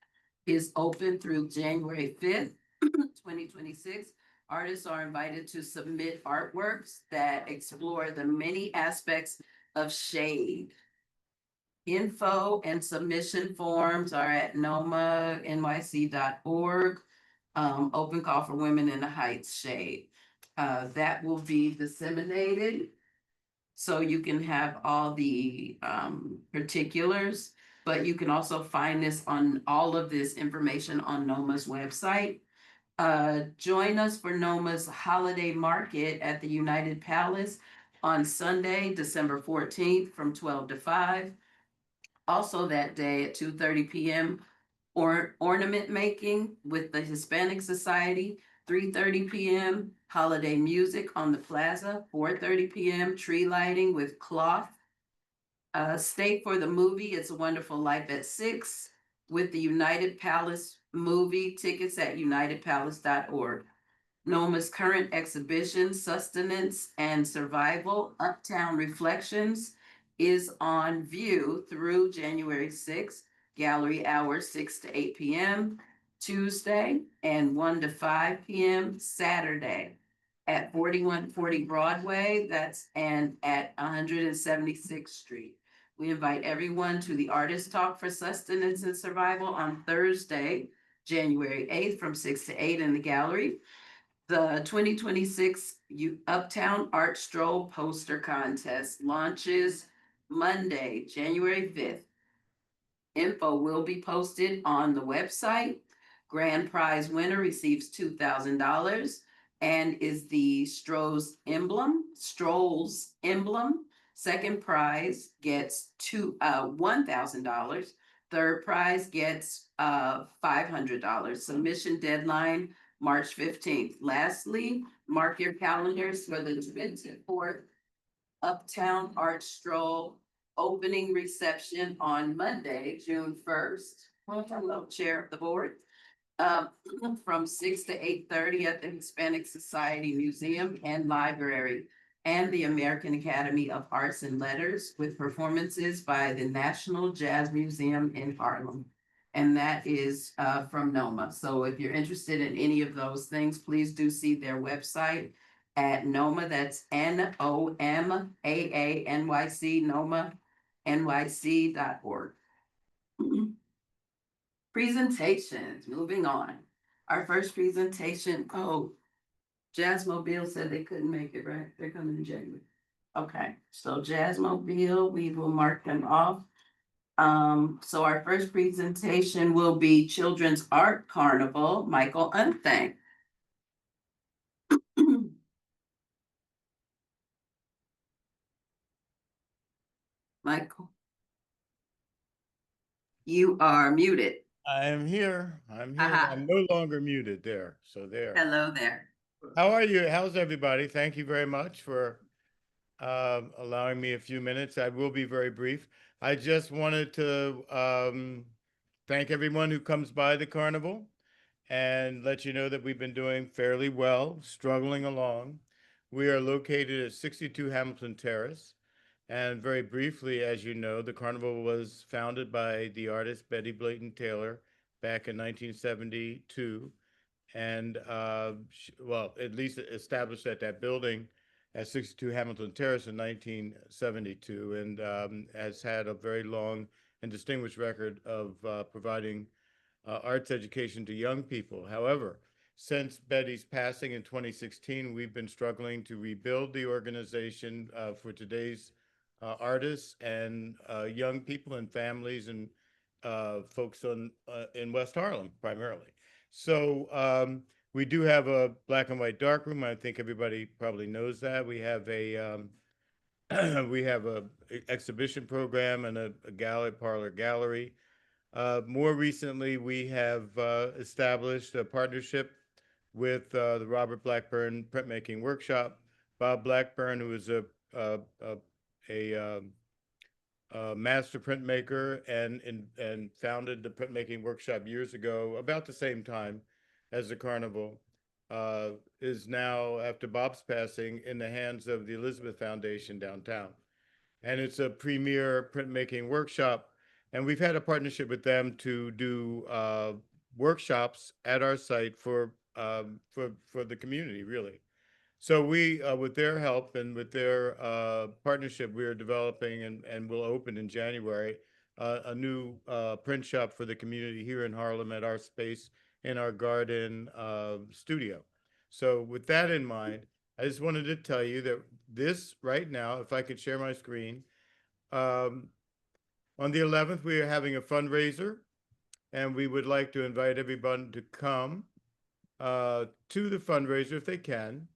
is open through January 5th, 2026. Artists are invited to submit artworks that explore the many aspects of shade. Info and submission forms are at nomanyc.org. Open call for Women in the Heights Shade. That will be disseminated so you can have all the particulars, but you can also find this on all of this information on NOMA's website. Join us for NOMA's holiday market at the United Palace on Sunday, December 14th from 12 to 5. Also that day at 2:30 p.m. ornament making with the Hispanic Society, 3:30 p.m. holiday music on the plaza, 4:30 p.m. tree lighting with cloth. Stay for the movie It's a Wonderful Life at 6 with the United Palace movie, tickets at unitedpalace.org. NOMA's current exhibition, Sustenance and Survival, Uptown Reflections, is on view through January 6th, gallery hours 6 to 8 p.m. Tuesday and 1 to 5 p.m. Saturday at 4140 Broadway, and at 176th Street. We invite everyone to the Artist Talk for Sustenance and Survival on Thursday, January 8th from 6 to 8 in the gallery. The 2026 Uptown Art Stroll Poster Contest launches Monday, January 5th. Info will be posted on the website. Grand prize winner receives $2,000 and is the Strolls emblem. Second prize gets $1,000. Third prize gets $500. Submission deadline March 15th. Lastly, mark your calendars for the 24th Uptown Art Stroll opening reception on Monday, June 1st. Hello, Chair of the Board. From 6 to 8:30 at the Hispanic Society Museum and Library and the American Academy of Arts and Letters, with performances by the National Jazz Museum in Harlem. And that is from NOMA. So if you're interested in any of those things, please do see their website at NOMA. That's NOMAANYC, NOMANYC.org. Presentations, moving on. Our first presentation, Jazzmobile said they couldn't make it, right? They're coming in January. Okay, so Jazzmobile, we will mark them off. So our first presentation will be Children's Art Carnival, Michael Unthank. Michael, you are muted. I am here. I'm here. Aha. I'm no longer muted there. So there. Hello there. How are you? How's everybody? Thank you very much for allowing me a few minutes. I will be very brief. I just wanted to thank everyone who comes by the carnival and let you know that we've been doing fairly well, struggling along. We are located at 62 Hamilton Terrace. And very briefly, as you know, the carnival was founded by the artist Betty Blayton Taylor back in 1972. And well, at least established at that building at 62 Hamilton Terrace in 1972, and has had a very long and distinguished record of providing arts education to young people. However, since Betty's passing in 2016, we've been struggling to rebuild the organization for today's artists and young people and families and folks in West Harlem primarily. So we do have a black and white darkroom. I think everybody probably knows that. We have a exhibition program and a parlor gallery. More recently, we have established a partnership with the Robert Blackburn Printmaking Workshop. Bob Blackburn, who is a master printmaker and founded the Printmaking Workshop years ago, about the same time as the carnival, is now, after Bob's passing, in the hands of the Elizabeth Foundation downtown. and it's a premier printmaking workshop. And we've had a partnership with them to do workshops at our site for the community, really. So we, with their help and with their partnership, we are developing and will open in January a new print shop for the community here in Harlem at our space in our garden studio. So with that in mind, I just wanted to tell you that this right now, if I could share my screen, on the 11th, we are having a fundraiser, and we would like to invite everyone to come to the fundraiser if they can.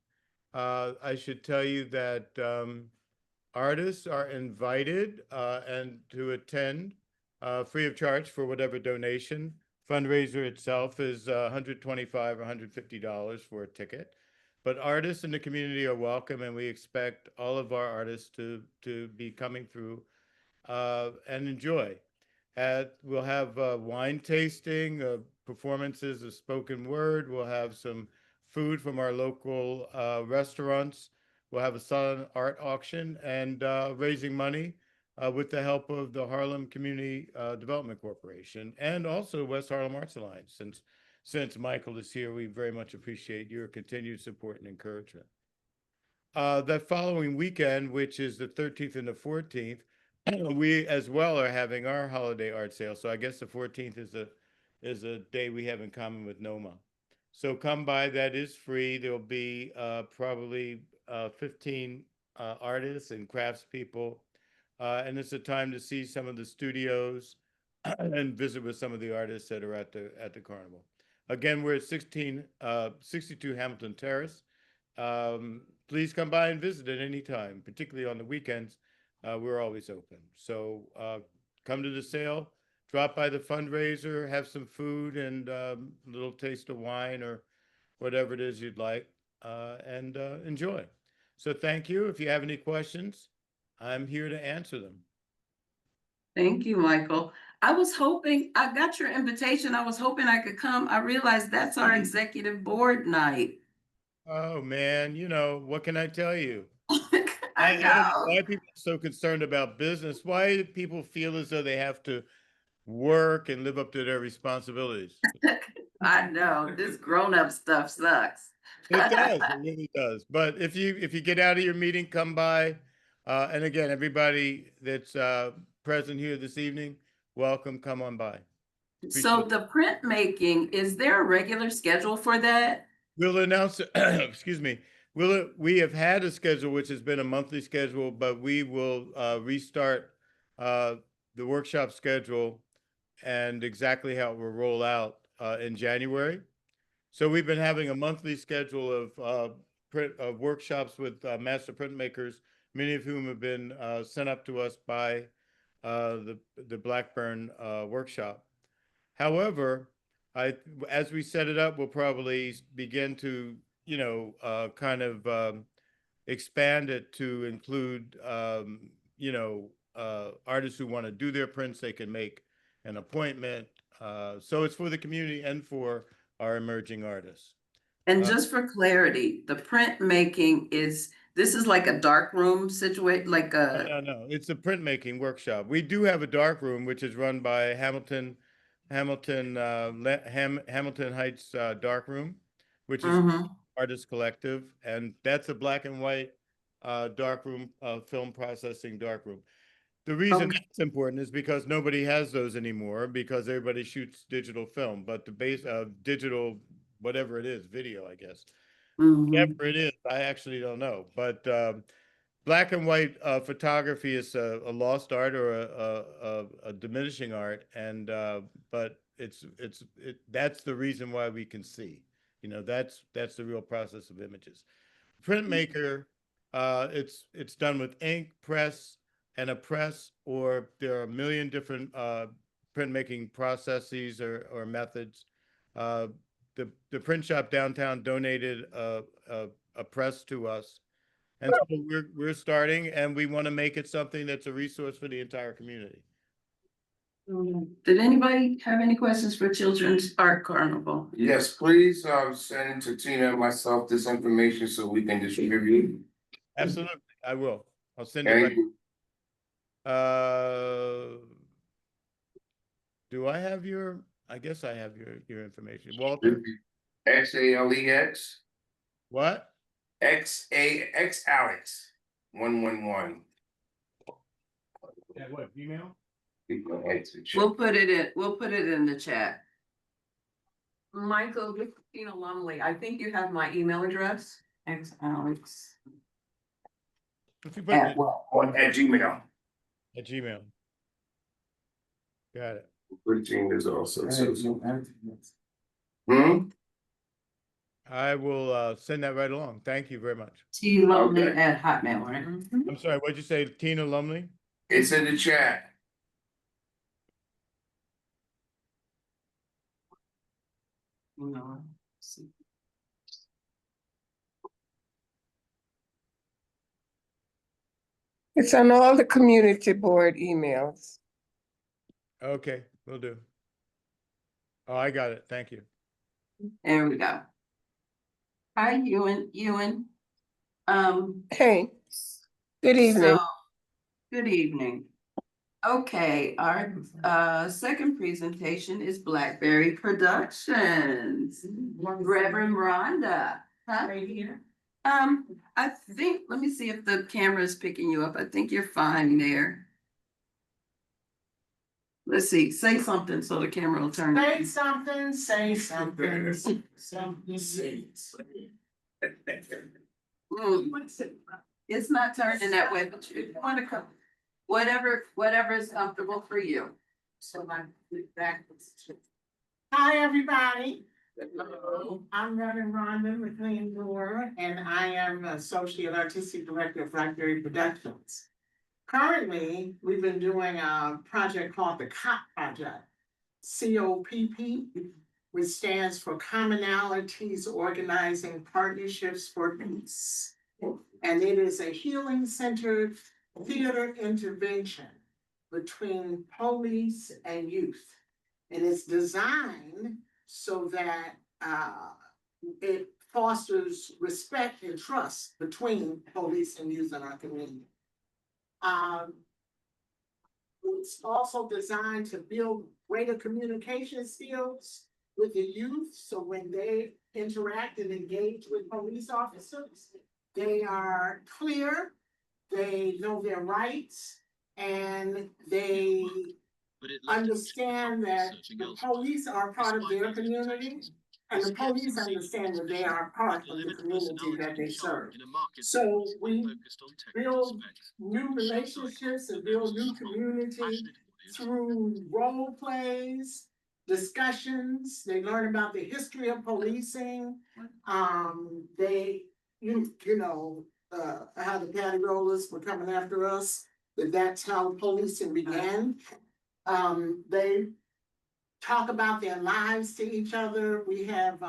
I should tell you that artists are invited and to attend free of charge for whatever donation. Fundraiser itself is $125 or $150 for a ticket. But artists in the community are welcome, and we expect all of our artists to be coming through and enjoy. We'll have wine tasting, performances of spoken word. We'll have some food from our local restaurants. We'll have a silent art auction and raising money with the help of the Harlem Community Development Corporation and also West Harlem Arts Alliance. Since Michael is here, we very much appreciate your continued support and encouragement. That following weekend, which is the 13th and the 14th, we as well are having our holiday art sale. So I guess the 14th is a day we have in common with NOMA. So come by, that is free. There'll be probably 15 artists and craftspeople. And it's a time to see some of the studios and visit with some of the artists that are at the carnival. Again, we're at 62 Hamilton Terrace. Please come by and visit at any time, particularly on the weekends. We're always open. So come to the sale, drop by the fundraiser, have some food and a little taste of wine or whatever it is you'd like, and enjoy. So thank you. If you have any questions, I'm here to answer them. Thank you, Michael. I was hoping, I got your invitation. I was hoping I could come. I realized that's our executive board night. Oh, man, you know, what can I tell you? I know. Why are people so concerned about business? Why do people feel as though they have to work and live up to their responsibilities? I know, this grown-up stuff sucks. It does, it really does. But if you get out of your meeting, come by. And again, everybody that's present here this evening, welcome, come on by. So the printmaking, is there a regular schedule for that? We'll announce, excuse me, we have had a schedule, which has been a monthly schedule, but we will restart the workshop schedule and exactly how it will roll out in January. So we've been having a monthly schedule of workshops with master printmakers, many of whom have been sent up to us by the Blackburn workshop. However, as we set it up, we'll probably begin to, you know, kind of expand it to include, you know, artists who want to do their prints. They can make an appointment. So it's for the community and for our emerging artists. And just for clarity, the printmaking this is like a dark room situation, like a. No, it's a printmaking workshop. We do have a dark room, which is run by Hamilton Heights Dark Room, which is Artist Collective, and that's a black and white dark room, film processing dark room. The reason that's important is because nobody has those anymore because everybody shoots digital film, but the base of digital, whatever it is, video, I guess. Whatever it is, I actually don't know, but black and white photography is a lost art or a diminishing art, and but that's the reason why we can see. You know, that's the real process of images. Printmaker, it's done with ink, press, and a press, or there are a million different printmaking processes or methods. The print shop downtown donated a press to us. And so we're starting, and we want to make it something that's a resource for the entire community. Did anybody have any questions for Children's Art Carnival? Yes, please send to Tina and myself this information so we can distribute. Absolutely, I will. I'll send it Thank right. you. Do I have your, I guess I have your information. Walter, XALEX, what? XAX Alex, 111. At what, Gmail? We'll put it in the chat. Michael, this is Tina Lumley. I think you have my email address. Thanks, Alex. If you put At it what? At Gmail. at Gmail. Got it. Routine is also. I will send that right along. Thank you very much. T Lumley Okay. at Hotmail, right? I'm sorry, what'd you say, Tina Lumley? It's in the chat. No. It's on all the community board emails. Okay, will do. Oh, I got it. Thank you. There we go. Hi, Ewan. Hey, good evening. So, good evening. Okay, our second presentation is Blackberry Productions. Reverend Rhonda. Huh? Right here. I think, let me see if the camera is picking you up. I think you're fine there. Let's see, say something so the camera will turn. Say something, say something. It's not turning that way, but you wanna come, whatever is comfortable for you. So my back. Hi, everybody. Hello. I'm Reverend Rhonda McLean Brewer, and I am Associate Artistic Director of Blackberry Productions. Currently, we've been doing a project called the COP Project, COPP, which stands for Commonalities Organizing Partnerships for Peace. And it is a healing-centered theater intervention between police and youth. And it's designed so that it fosters respect and trust between police and youth in our community. It's also designed to build greater communication skills with the youth, so when they interact and engage with police officers, they are clear, they know their rights, and they understand that the police are part of their community, and the police understand that they are part of the community that they serve. So we build new relationships and build new community through role plays, discussions. They learn about the history of policing. They, how the patty rollers were coming after us, that's how policing began. They talk about their lives to each other. We have,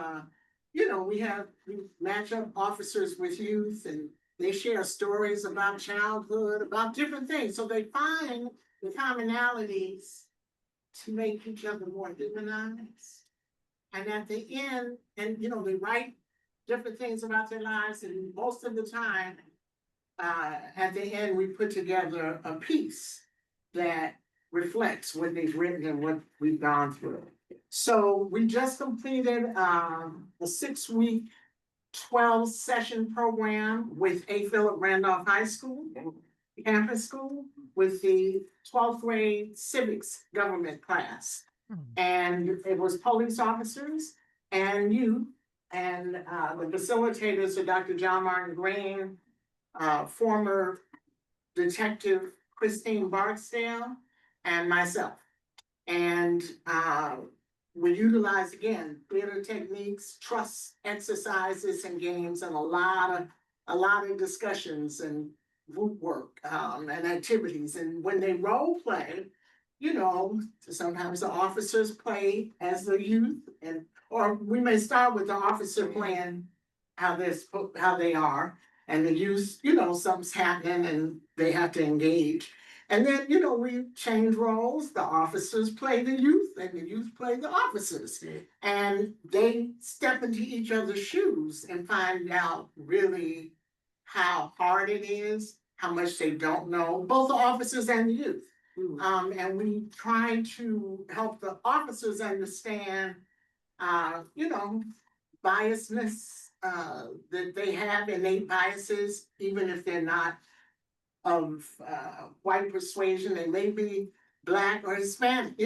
we match up officers with youth, and they share stories about childhood, about different things. So they find the commonalities to make each other more humanized. And at the end, they write different things about their lives, and most of the time, at the end, we put together a piece that reflects what they've written and what we've gone through. So we just completed a 6-week, 12-session program with A. Philip Randolph High School, campus school, with the 12th grade civics government class. And it was police officers and youth, and the facilitators are Dr. John Martin Green, former detective Christine Barksdale, and myself. And we utilize, again, theater techniques, trust exercises and games, and a lot of discussions and group work and activities. And when they role play, sometimes the officers play as the youth, or we may start with the officer playing how they are, and the youth, something's happening and they have to engage. And then, we change roles. The officers play the youth and the youth play the officers. And they step into each other's shoes and find out really how hard it is, how much they don't know, both the officers and the youth. And we try to help the officers understand, biasness, that they have innate biases, even if they're not of white persuasion, they may be Black or Hispanic,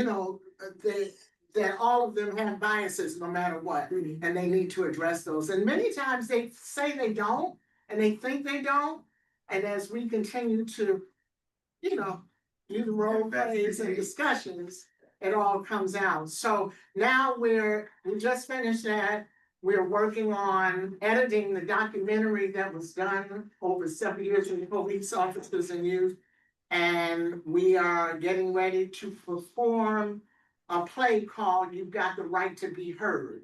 that all of them have biases no matter what, and they need to address those. And many times they say they don't, and they think they don't. And as we continue to, do the role plays and discussions, it all comes out. So now we just finished that. We're working on editing the documentary that was done over 7 years with police officers and youth. And we are getting ready to perform a play called You've Got the Right to Be Heard,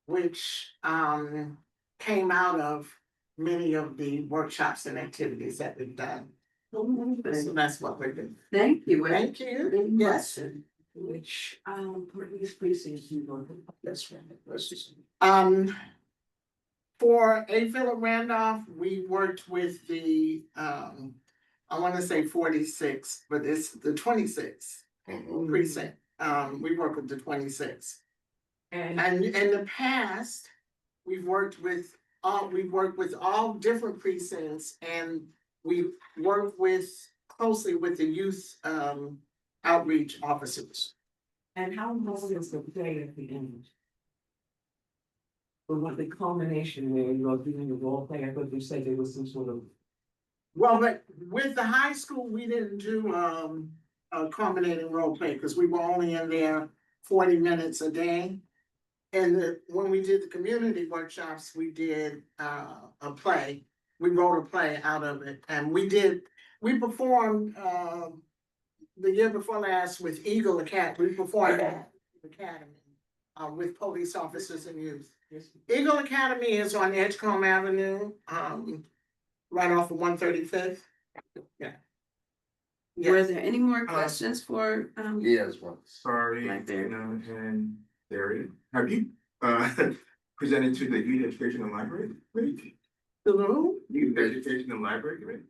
which came out of many of the workshops and activities that we've done. So that's what we're doing. Thank you. Thank you. Yes. Which, police precincts you go to? That's For A. Philip Randolph, we worked with the, I want to say 46, but it's the 26 precinct. We work with the 26. And in the past, we've worked with all different precincts, and we work closely with the youth outreach officers. And how long is the play at the end? Or what the culmination where you're doing the role play? I thought you said there was some sort of. Well, but with the high school, we didn't do a culminating role play because we were only in there 40 minutes a day. And when we did the community workshops, we did a play. We wrote a play out of it, and we performed the year before last with Eagle Academy. We performed at Academy with police officers and youth. Eagle Academy is on Edgecombe Avenue, right off of 135th. Yeah. Were there any more questions for? Yes, one. Sorry, Right there. and Darian, have you presented to the Youth Education and Library Committee? The who? Youth Education and Library Committee?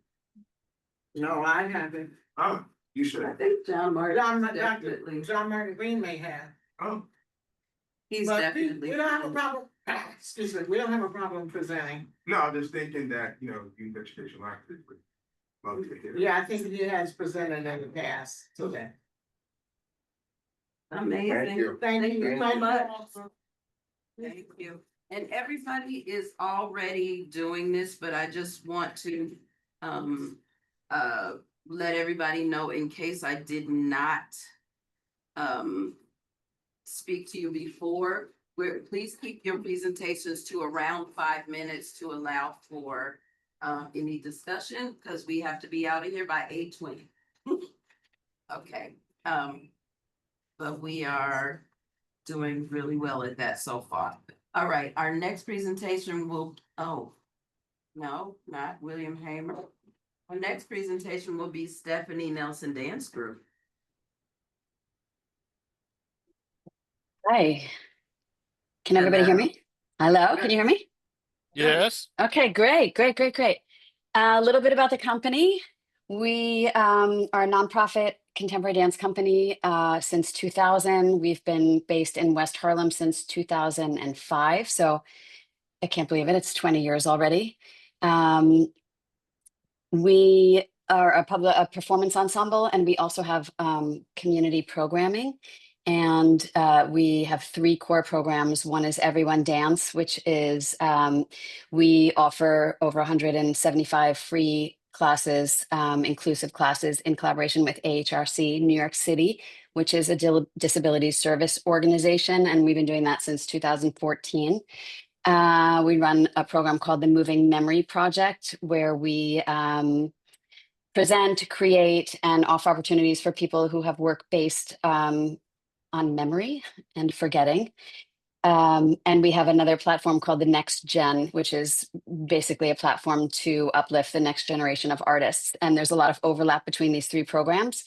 No, I haven't. Oh, you should. I think John Martin Dr. John Martin Green may have. Oh, He's But definitely. we don't have a problem, excuse me, we don't have a problem presenting. no, I'm just thinking that, Youth Education Library would love to hear. Yeah, I think he has presented in the past. Okay. Amazing. Thank you. Thank you so much. Thank you. And everybody is already doing this, but I just want to let everybody know in case I did not speak to you before, please keep your presentations to around 5 minutes to allow for any discussion, because we have to be out of here by 8:20. Okay, but we are doing really well at that so far. All right, our next presentation will, no, not William Hamer. Our next presentation will be Stephanie Nelson Dance Group. Hi. Can everybody hear me? Hello, can you hear me? Yes. Okay, great. A little bit about the company. We are a nonprofit contemporary dance company since 2000. We've been based in West Harlem since 2005. So I can't believe it. It's 20 years already. We are a performance ensemble, and we also have community programming. And we have 3 core programs. One is Everyone Dance, which is we offer over 175 free classes, inclusive classes in collaboration with AHRC New York City, which is a disability service organization. And we've been doing that since 2014. We run a program called the Moving Memory Project, where we present, create, and offer opportunities for people who have work based on memory and forgetting. And we have another platform called the Next Gen, which is basically a platform to uplift the next generation of artists. And there's a lot of overlap between these 3 programs.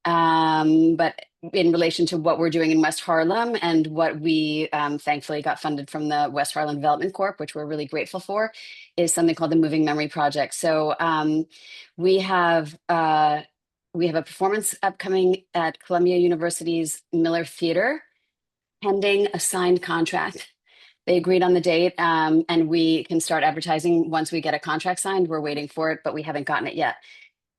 But in relation to what we're doing in West Harlem and what we thankfully got funded from the West Harlem Development Corp, which we're really grateful for, is something called the Moving Memory Project. So we have a performance upcoming at Columbia University's Miller Theater, pending a signed contract. They agreed on the date, and we can start advertising once we get a contract signed. We're waiting for it, but we haven't gotten it yet.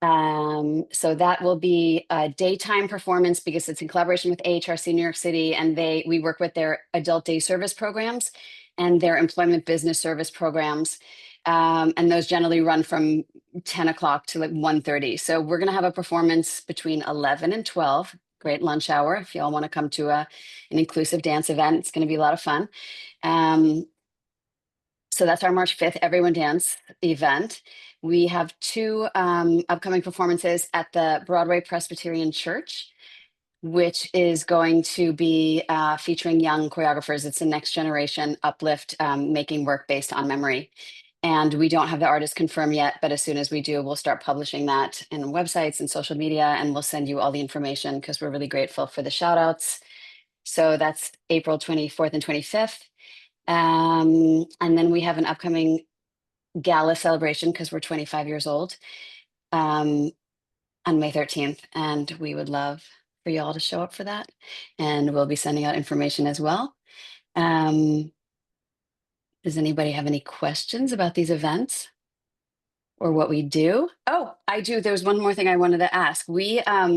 So that will be a daytime performance because it's in collaboration with AHRC New York City, and we work with their adult day service programs and their employment business service programs. And those generally run from 10 o'clock to like 1:30. So we're going to have a performance between 11 and 12. Great lunch hour. If y'all want to come to an inclusive dance event, it's going to be a lot of fun. So that's our March 5th Everyone Dance event. We have 2 upcoming performances at the Broadway Presbyterian Church, which is going to be featuring young choreographers. It's a next generation uplift, making work based on memory. And we don't have the artist confirmed yet, but as soon as we do, we'll start publishing that in websites and social media, and we'll send you all the information because we're really grateful for the shout outs. So that's April 24th and 25th. And then we have an upcoming gala celebration because we're 25 years old on May 13th. And we would love for you all to show up for that. And we'll be sending out information as well. Does anybody have any questions about these events or what we do? Oh, I do. There's one more thing I wanted to ask. We are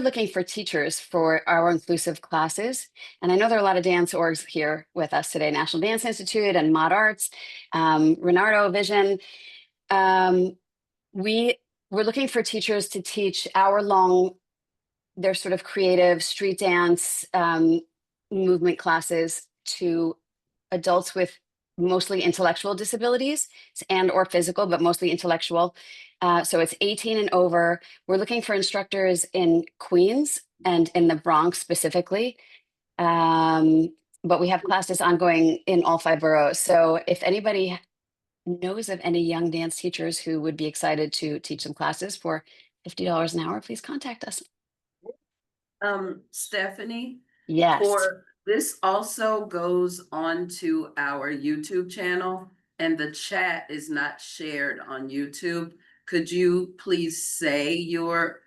looking for teachers for our inclusive classes. And I know there are a lot of dance orgs here with us today, National Dance Institute and Mod Arts, Renardo Vision. We're looking for teachers to teach hour-long, their sort of creative street dance movement classes to adults with mostly intellectual disabilities and or physical, but mostly intellectual. So it's 18 and over. We're looking for instructors in Queens and in the Bronx specifically. But we have classes ongoing in all 5 boroughs. So if anybody knows of any young dance teachers who would be excited to teach some classes for $50 an hour, please contact us. Stephanie? Yes. This also goes onto our YouTube channel, and the chat is not shared on YouTube. Could you please say your,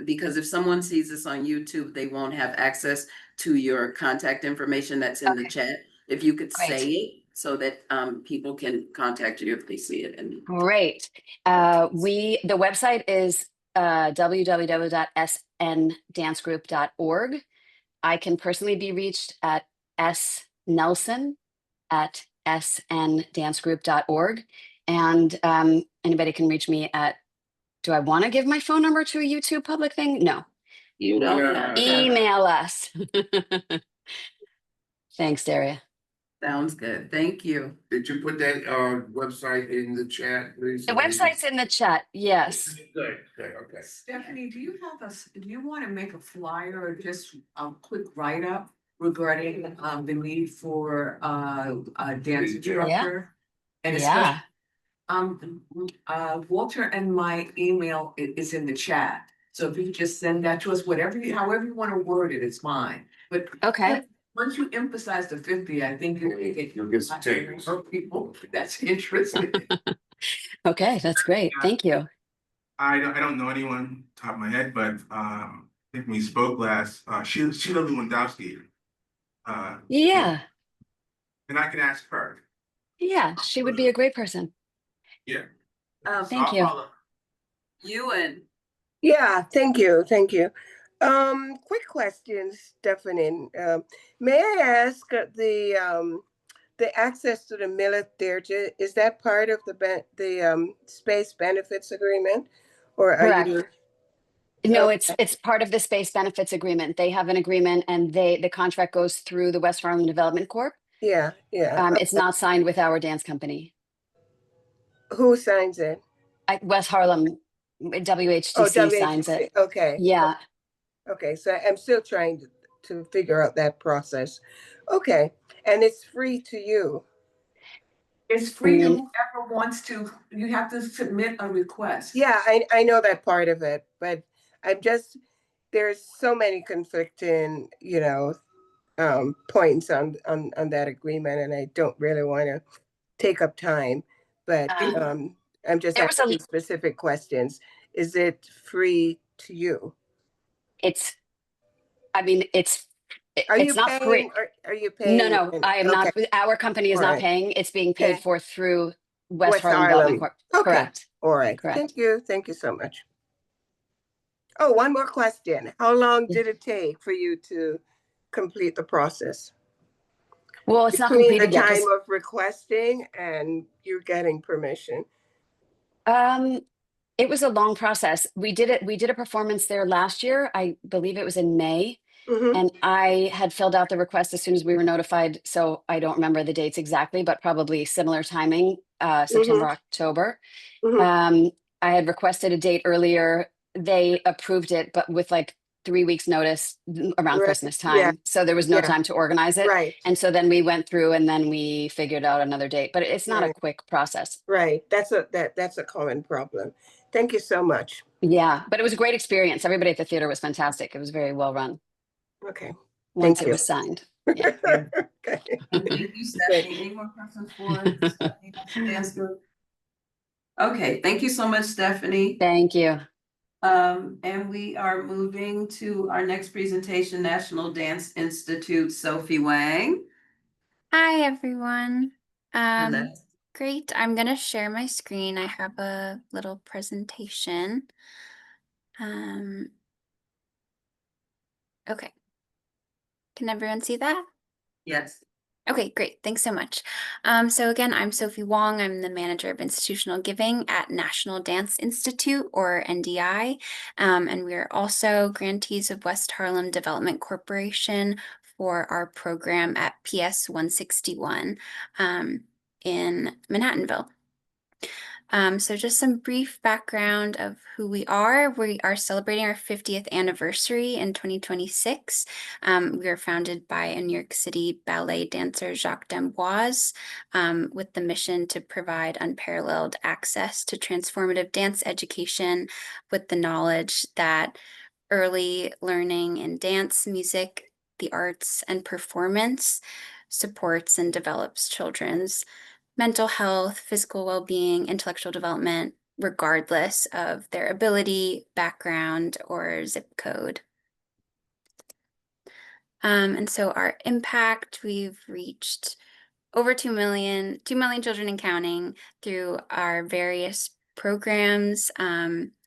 because if someone sees this on YouTube, they won't have access to your contact information that's in the chat. If you could say it so that people can contact you if they see it. Great. The website is www.sndancegroup.org. I can personally be reached at snelson@sndancegroup.org. And anybody can reach me at, do I want to give my phone number to a YouTube public thing? No. You don't. Email us. Thanks, Daria. Sounds good. Thank you. Did you put that website in the chat, please? The website's in the chat. Yes. Good. Okay. Stephanie, do you want to make a flyer or just a quick write-up regarding the need for a dance instructor? And especially, Walter and my email is in the chat. So if you could just send that to us, however you want to word it, it's fine. But okay. Once you emphasize the 50, I think you'll get some takers. People that's interesting. Okay, that's great. Thank you. I don't know anyone top of my head, but I think when we spoke last, Sheila Lewandowski. Yeah. And I can ask her. Yeah, she would be a great person. Yeah. Thank you. Ewan. Yeah, thank you. Quick question, Stephanie. May I ask the access to the Miller Theater, is that part of the space benefits agreement? Or are you? No, it's part of the space benefits agreement. They have an agreement and the contract goes through the West Harlem Development Corp. Yeah. It's not signed with our dance company. Who signs it? West Harlem, WHDC signs it. Okay. Yeah. Okay, so I'm still trying to figure out that process. Okay, and it's free to you. It's free to whoever wants to. You have to submit a request. Yeah, I know that part of it, but I'm just, there's so many conflicting, points on that agreement, and I don't really want to take up time, but I'm just There was a, asking specific questions. Is it free to you? it's, I mean, Are you it's not free. paying, are you No, paying? no, I am Okay, not. Our company is all not right. paying. It's being paid Okay, for through West West Harlem Development Harlem. Corp. Okay, Correct. all right. Correct. Thank you so much. Oh, one more question. How long did it take for you to complete the process? Well, it's not Between the completed yet time because of requesting and you getting permission? it was a long process. We did a performance there last year. I believe it was in May. Mm-hmm. And I had filled out the request as soon as we were notified. So I don't remember the dates exactly, but probably similar timing, September, October. Mm-hmm. I had requested a date earlier. They approved it, but with like 3 weeks notice around Right. Christmas Yeah. time. So there was no Yeah. time to organize it. Right. And so then we went through and then we figured out another date, but it's not a Right. quick process. Right. That's a common problem. Thank you so much. Yeah, but it was a great experience. Everybody at the theater was fantastic. It was very well run Okay. once Thank it you. was signed. Okay. Thank you, Stephanie. Any more questions for Stephanie? Dance group? Okay, thank you so much, Stephanie. Thank you. And we are moving to our next presentation, National Dance Institute, Sophie Wang. Hi, everyone. Hello. Great. I'm going to share my screen. I have a little presentation. Okay. Can everyone see that? Yes. Okay, great. Thanks so much. So again, I'm Sophie Wong. I'm the manager of institutional giving at National Dance Institute, or NDI. And we are also grantees of West Harlem Development Corporation for our program at PS 161 in Manhattanville. So just some brief background of who we are. We are celebrating our 50th anniversary in 2026. We were founded by a New York City ballet dancer, Jacques d'Amboise, with the mission to provide unparalleled access to transformative dance education with the knowledge that early learning in dance, music, the arts, and performance supports and develops children's mental health, physical well-being, intellectual development, regardless of their ability, background, or zip code. And so our impact, we've reached over 2 million children and counting through our various programs.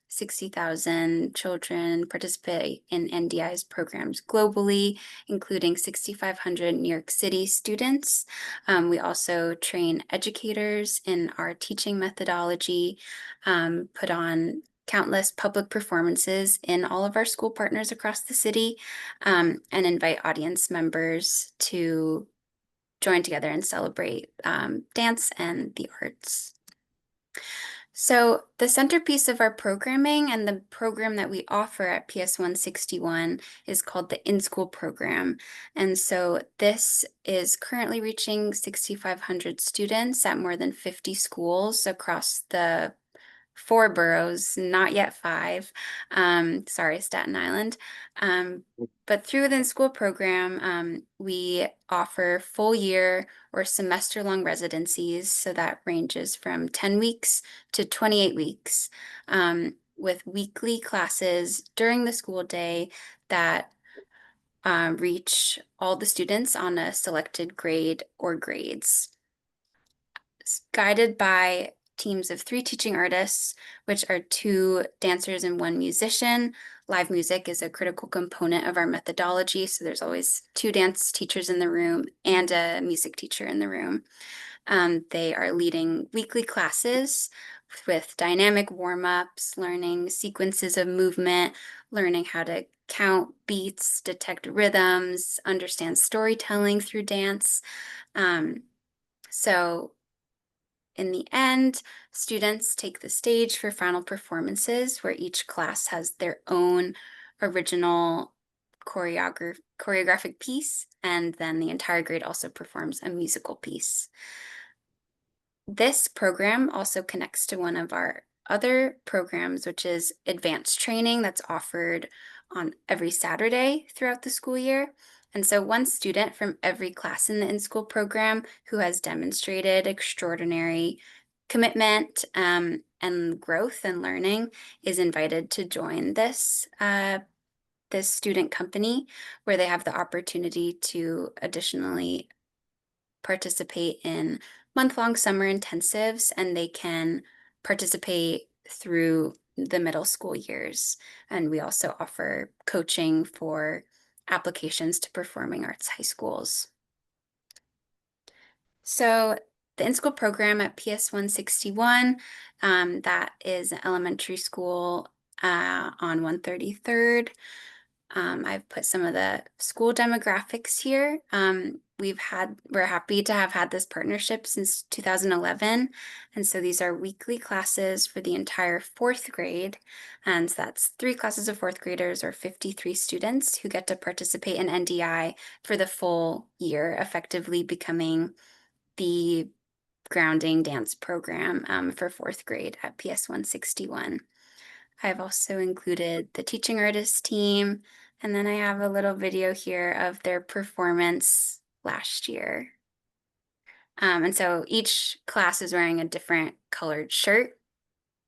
60,000 children participate in NDI's programs globally, including 6,500 New York City students. We also train educators in our teaching methodology, put on countless public performances in all of our school partners across the city, and invite audience members to join together and celebrate dance and the arts. So the centerpiece of our programming and the program that we offer at PS 161 is called the In-School program. And so this is currently reaching 6,500 students at more than 50 schools across the 4 boroughs, not yet 5. Sorry, Staten Island. But through the school program, we offer full year or semester-long residencies. So that ranges from 10 weeks to 28 weeks, with weekly classes during the school day that reach all the students on a selected grade or grades. It's guided by teams of 3 teaching artists, which are 2 dancers and 1 musician. Live music is a critical component of our methodology, so there's always 2 dance teachers in the room and a music teacher in the room. They are leading weekly classes with dynamic warm-ups, learning sequences of movement, learning how to count beats, detect rhythms, understand storytelling through dance. So in the end, students take the stage for final performances where each class has their own original choreographic piece, and then the entire grade also performs a musical piece. This program also connects to one of our other programs, which is advanced training that's offered on every Saturday throughout the school year. And so one student from every class in the in-school program who has demonstrated extraordinary commitment and growth and learning is invited to join this student company, where they have the opportunity to additionally participate in month-long summer intensives, and they can participate through the middle school years. And we also offer coaching for applications to performing arts high schools. So the in-school program at PS 161, that is an elementary school on 133rd. I've put some of the school demographics here. We're happy to have had this partnership since 2011. And so these are weekly classes for the entire fourth grade. And so that's 3 classes of fourth graders, or 53 students who get to participate in NDI for the full year, effectively becoming the grounding dance program for fourth grade at PS 161. I've also included the teaching artist team, and then I have a little video here of their performance last year. And so each class is wearing a different colored shirt.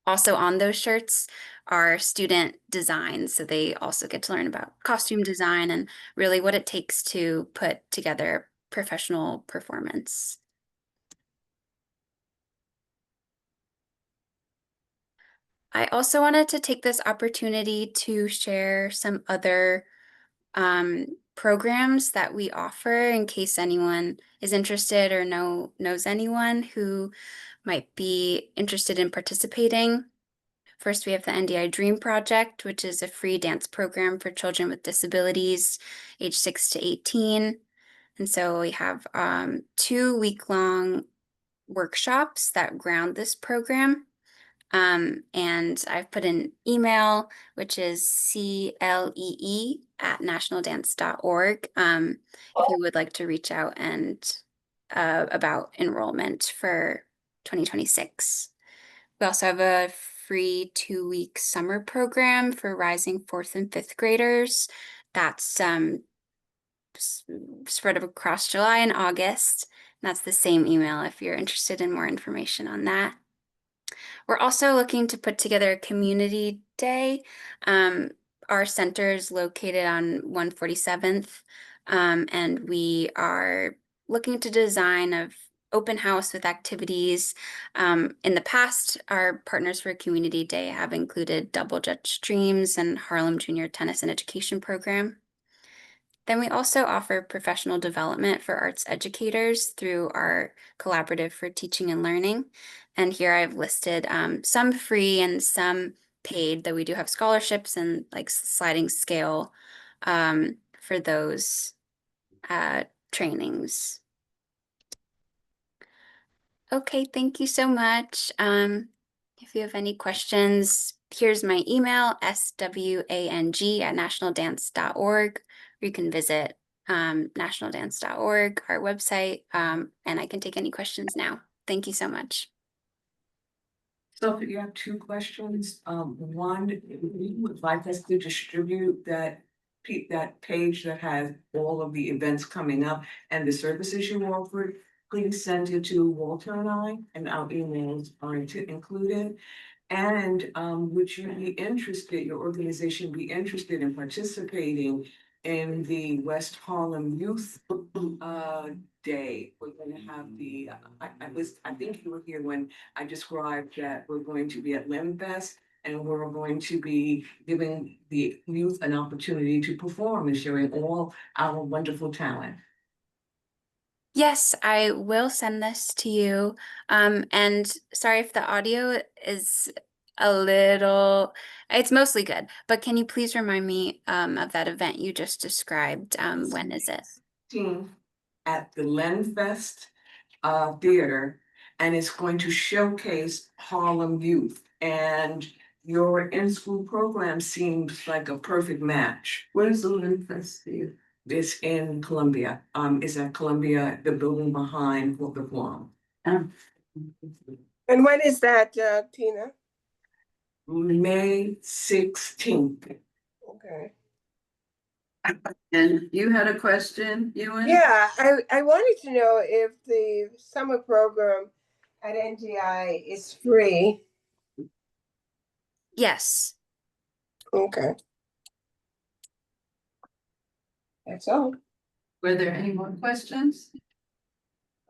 Also on those shirts are student designs, so they also get to learn about costume design and really what it takes to put together professional performance. I also wanted to take this opportunity to share some other programs that we offer in case anyone is interested or knows anyone who might be interested in participating. First, we have the NDI Dream Project, which is a free dance program for children with disabilities age 6 to 18. And so we have 2 week-long workshops that ground this program. And I've put an email, which is clee@nationaldance.org, if you would like to reach out and about enrollment for 2026. We also have a free 2-week summer program for rising 4th and 5th graders. That's spread across July and August. And that's the same email if you're interested in more information on that. We're also looking to put together a community day. Our center is located on 147th, and we are looking to design an open house with activities. In the past, our partners for Community Day have included Double Dutch Dreams and Harlem Junior Tennis and Education Program. Then we also offer professional development for arts educators through our Collaborative for Teaching and Learning. And here I've listed some free and some paid, though we do have scholarships and like sliding scale for those trainings. Okay, thank you so much. If you have any questions, here's my email, swang@nationaldance.org. You can visit nationaldance.org, our website, and I can take any questions now. Thank you so much. So you have 2 questions. One, you would like us to distribute that page that has all of the events coming up and the services you offered. Please send it to Walter and I, and our emails are included. And would you be interested, your organization be interested in participating in the West Harlem Youth Day? We're gonna have I think you were here when I described that we're going to be at Limfest, and we're going to be giving the youth an opportunity to perform and sharing all our wonderful talent. Yes, I will send this to you. And sorry if the audio is it's mostly good, but can you please remind me of that event you just described? When is it? At the Lenfest Theater, and it's going to showcase Harlem youth, and your in-school program seems like a perfect match. Where is the Lenfest Theater? It's in Columbia. It's at Columbia, the building behind the Forum. And when is that, Tina? May 16th. Okay. And you had a question, Ewan? Yeah, I wanted to know if the summer program at NGI is free. Yes. Okay. That's all. Were there any more questions?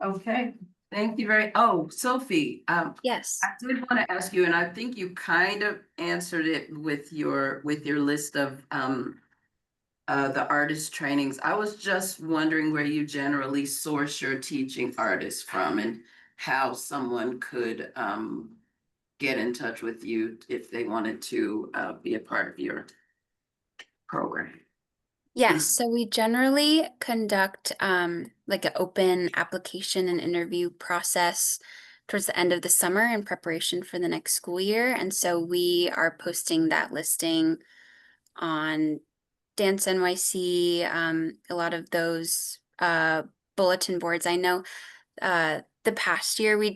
Okay, thank you oh, Sophie, Yes. I did want to ask you, and I think you kind of answered it with your list of the artist trainings. I was just wondering where you generally source your teaching artists from and how someone could get in touch with you if they wanted to be a part of your program. Yes, so we generally conduct like an open application and interview process towards the end of the summer in preparation for the next school year. And so we are posting that listing on Dance NYC, a lot of those bulletin boards. I know the past year we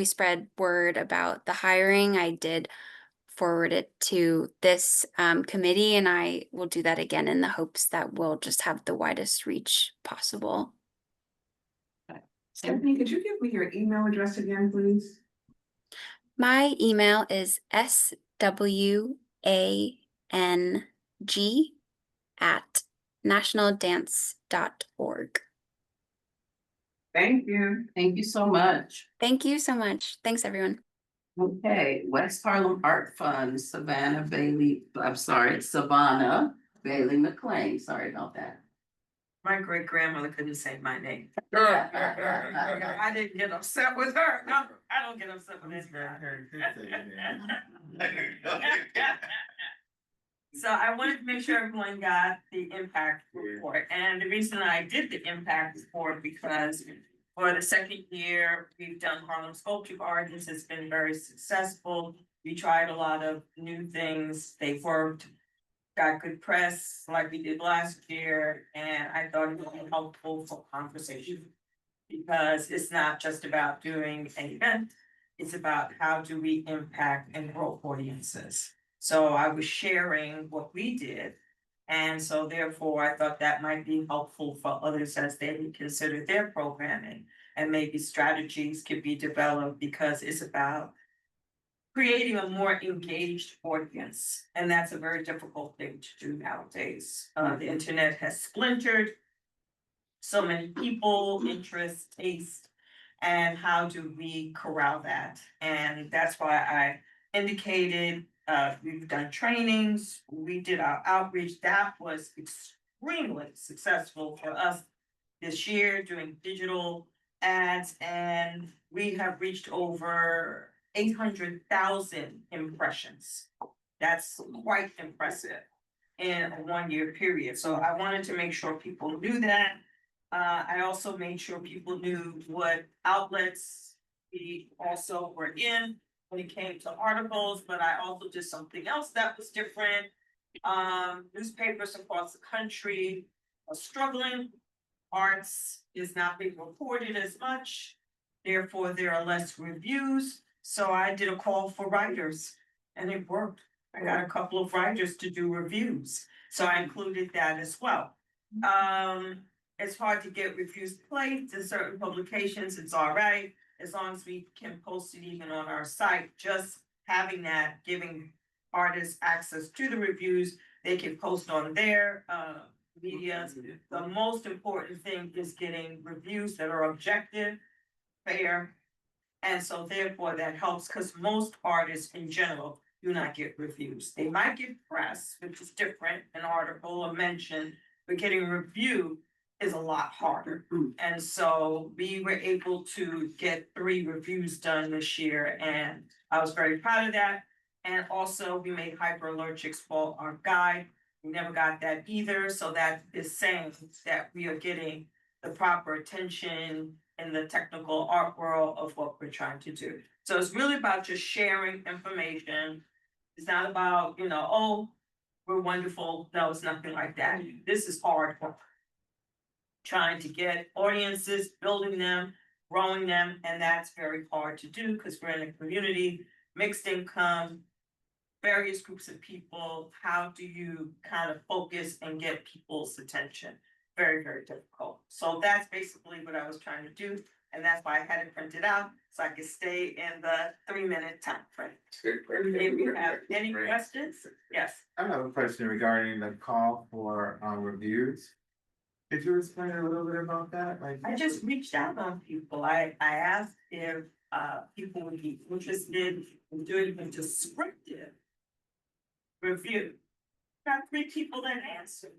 spread word about the hiring. I did forward it to this committee, and I will do that again in the hopes that we'll just have the widest reach possible. Stephanie, could you give me your email address again, please? My email is swang@nationaldance.org. Thank you. Thank you so much. Thank you so much. Thanks, everyone. Okay, West Harlem Art Fund, Savannah Bailey McLean, sorry about that. My great grandmother couldn't say my name. I didn't get upset with her. No, I don't get upset with this. So I wanted to make sure everyone got the impact report. And the reason I did the impact report because for the second year, we've done Harlem Sculpture Gardens. It's been very successful. We tried a lot of new things. They've worked, got good press like we did last year. And I thought it would be helpful for conversation because it's not just about doing an event. It's about how do we impact and grow audiences. So I was sharing what we did. And so therefore, I thought that might be helpful for others as they consider their programming. And maybe strategies could be developed because it's about creating a more engaged audience. And that's a very difficult thing to do nowadays. The internet has splintered so many people, interests, taste, and how do we corral that? And that's why I indicated we've done trainings, we did our outreach. That was extremely successful for us this year doing digital ads, and we have reached over 800,000 impressions. That's quite impressive in a 1 year period. So I wanted to make sure people knew that. I also made sure people knew what outlets we also were in when it came to articles, but I also did something else that was different. Newspapers across the country are struggling. Arts is not being reported as much. Therefore, there are less reviews. So I did a call for writers and it worked. I got a couple of writers to do reviews. So I included that as well. It's hard to get reviews placed in certain publications. It's all right. As long as we can post it even on our site, just having that, giving artists access to the reviews, they can post on their media. The most important thing is getting reviews that are objective, fair. And so therefore that helps because most artists in general do not get reviews. They might get press, which is different, an article, a mention, but getting a review is a lot harder. And so we were able to get 3 reviews done this year and I was very proud of that. And also we made Hyperallergics for our guide. We never got that either. So that is saying that we are getting the proper attention in the technical art world of what we're trying to do. So it's really about just sharing information. It's not about, oh, we're wonderful. No, it's nothing like that. This is hard work. Trying to get audiences, building them, growing them, and that's very hard to do because we're in a community mixed income, various groups of people, how do you kind of focus and get people's attention? Very, very difficult. So that's basically what I was trying to do, and that's why I had it printed out, so I could stay in the 3-minute time frame. If you have any questions, yes. I have a question regarding the call for reviews. Could you explain a little bit about that? Like, I just reached out on people. I asked if people would be interested in doing a descriptive review. Got 3 people that answered.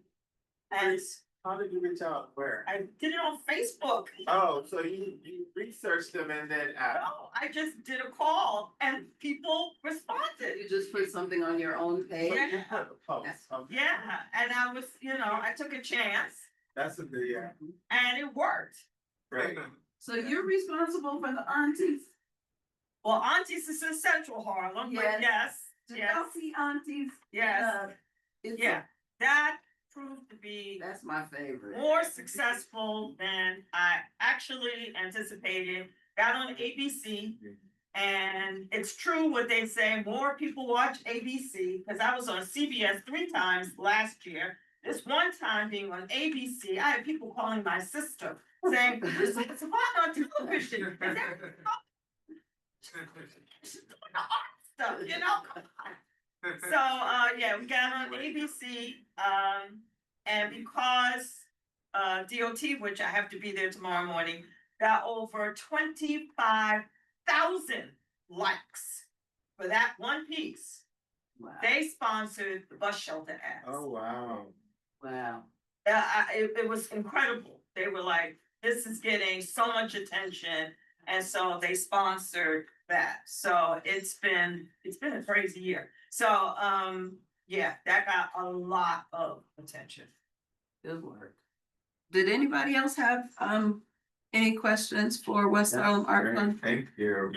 And how did you reach out? Where? I did it on Facebook. Oh, so you researched them and then No, I just did a call and people responded. You just put something on your own page? Yeah. post. Yeah, and I was, I took a chance That's a good, yeah. and it worked. Right. So you're responsible for the aunties? Well, Aunties is in Central Harlem, but Yes. yes, Did y'all yes, see aunties? yes. It's Yeah, that proved to be That's my favorite. more successful than I actually anticipated. Got on ABC, and it's true what they say, more people watch ABC, because I was on CBS 3 times last year. This one time being on ABC, I had people calling my sister saying, "This is on television." Is that- She's doing the art stuff, So, yeah, we got on ABC, and because, DOT, which I have to be there tomorrow morning, got over 25,000 likes for that one piece. Wow. They sponsored the bus shelter ads. Oh, wow. Wow. It was incredible. They were like, this is getting so much attention. And so they sponsored that. So it's been a crazy year. So, yeah, that got a lot of attention. Good work. Did anybody else have any questions for West Harlem Art Fund? Thank you.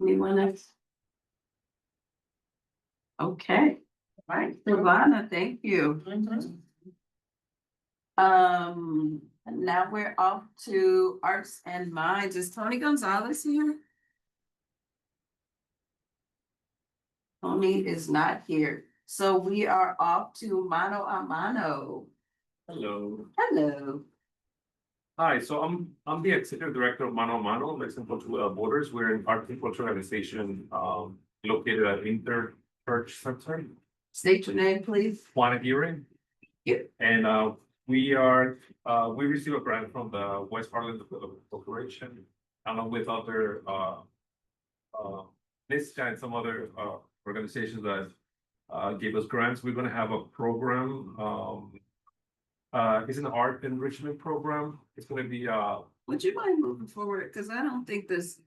Anyone else? Okay, right, Silvana, thank you. Now we're off to Arts and Minds. Is Tony Gonzalez here? Tony is not here, so we are off to Mano a Mano. Hello. Hello. Hi, so I'm the executive director of Mano a Mano, Mexican Cultural Borders. We're an art and culture organization located at Inter Church Center. State your name, please. Juan Aguirre. Yeah. And we received a grant from the West Harlem Development Corporation, along with other NISCA and some other organizations that gave us grants. We're gonna have a program. It's an art enrichment program. It's gonna be Would you mind moving forward? Cause I don't think it's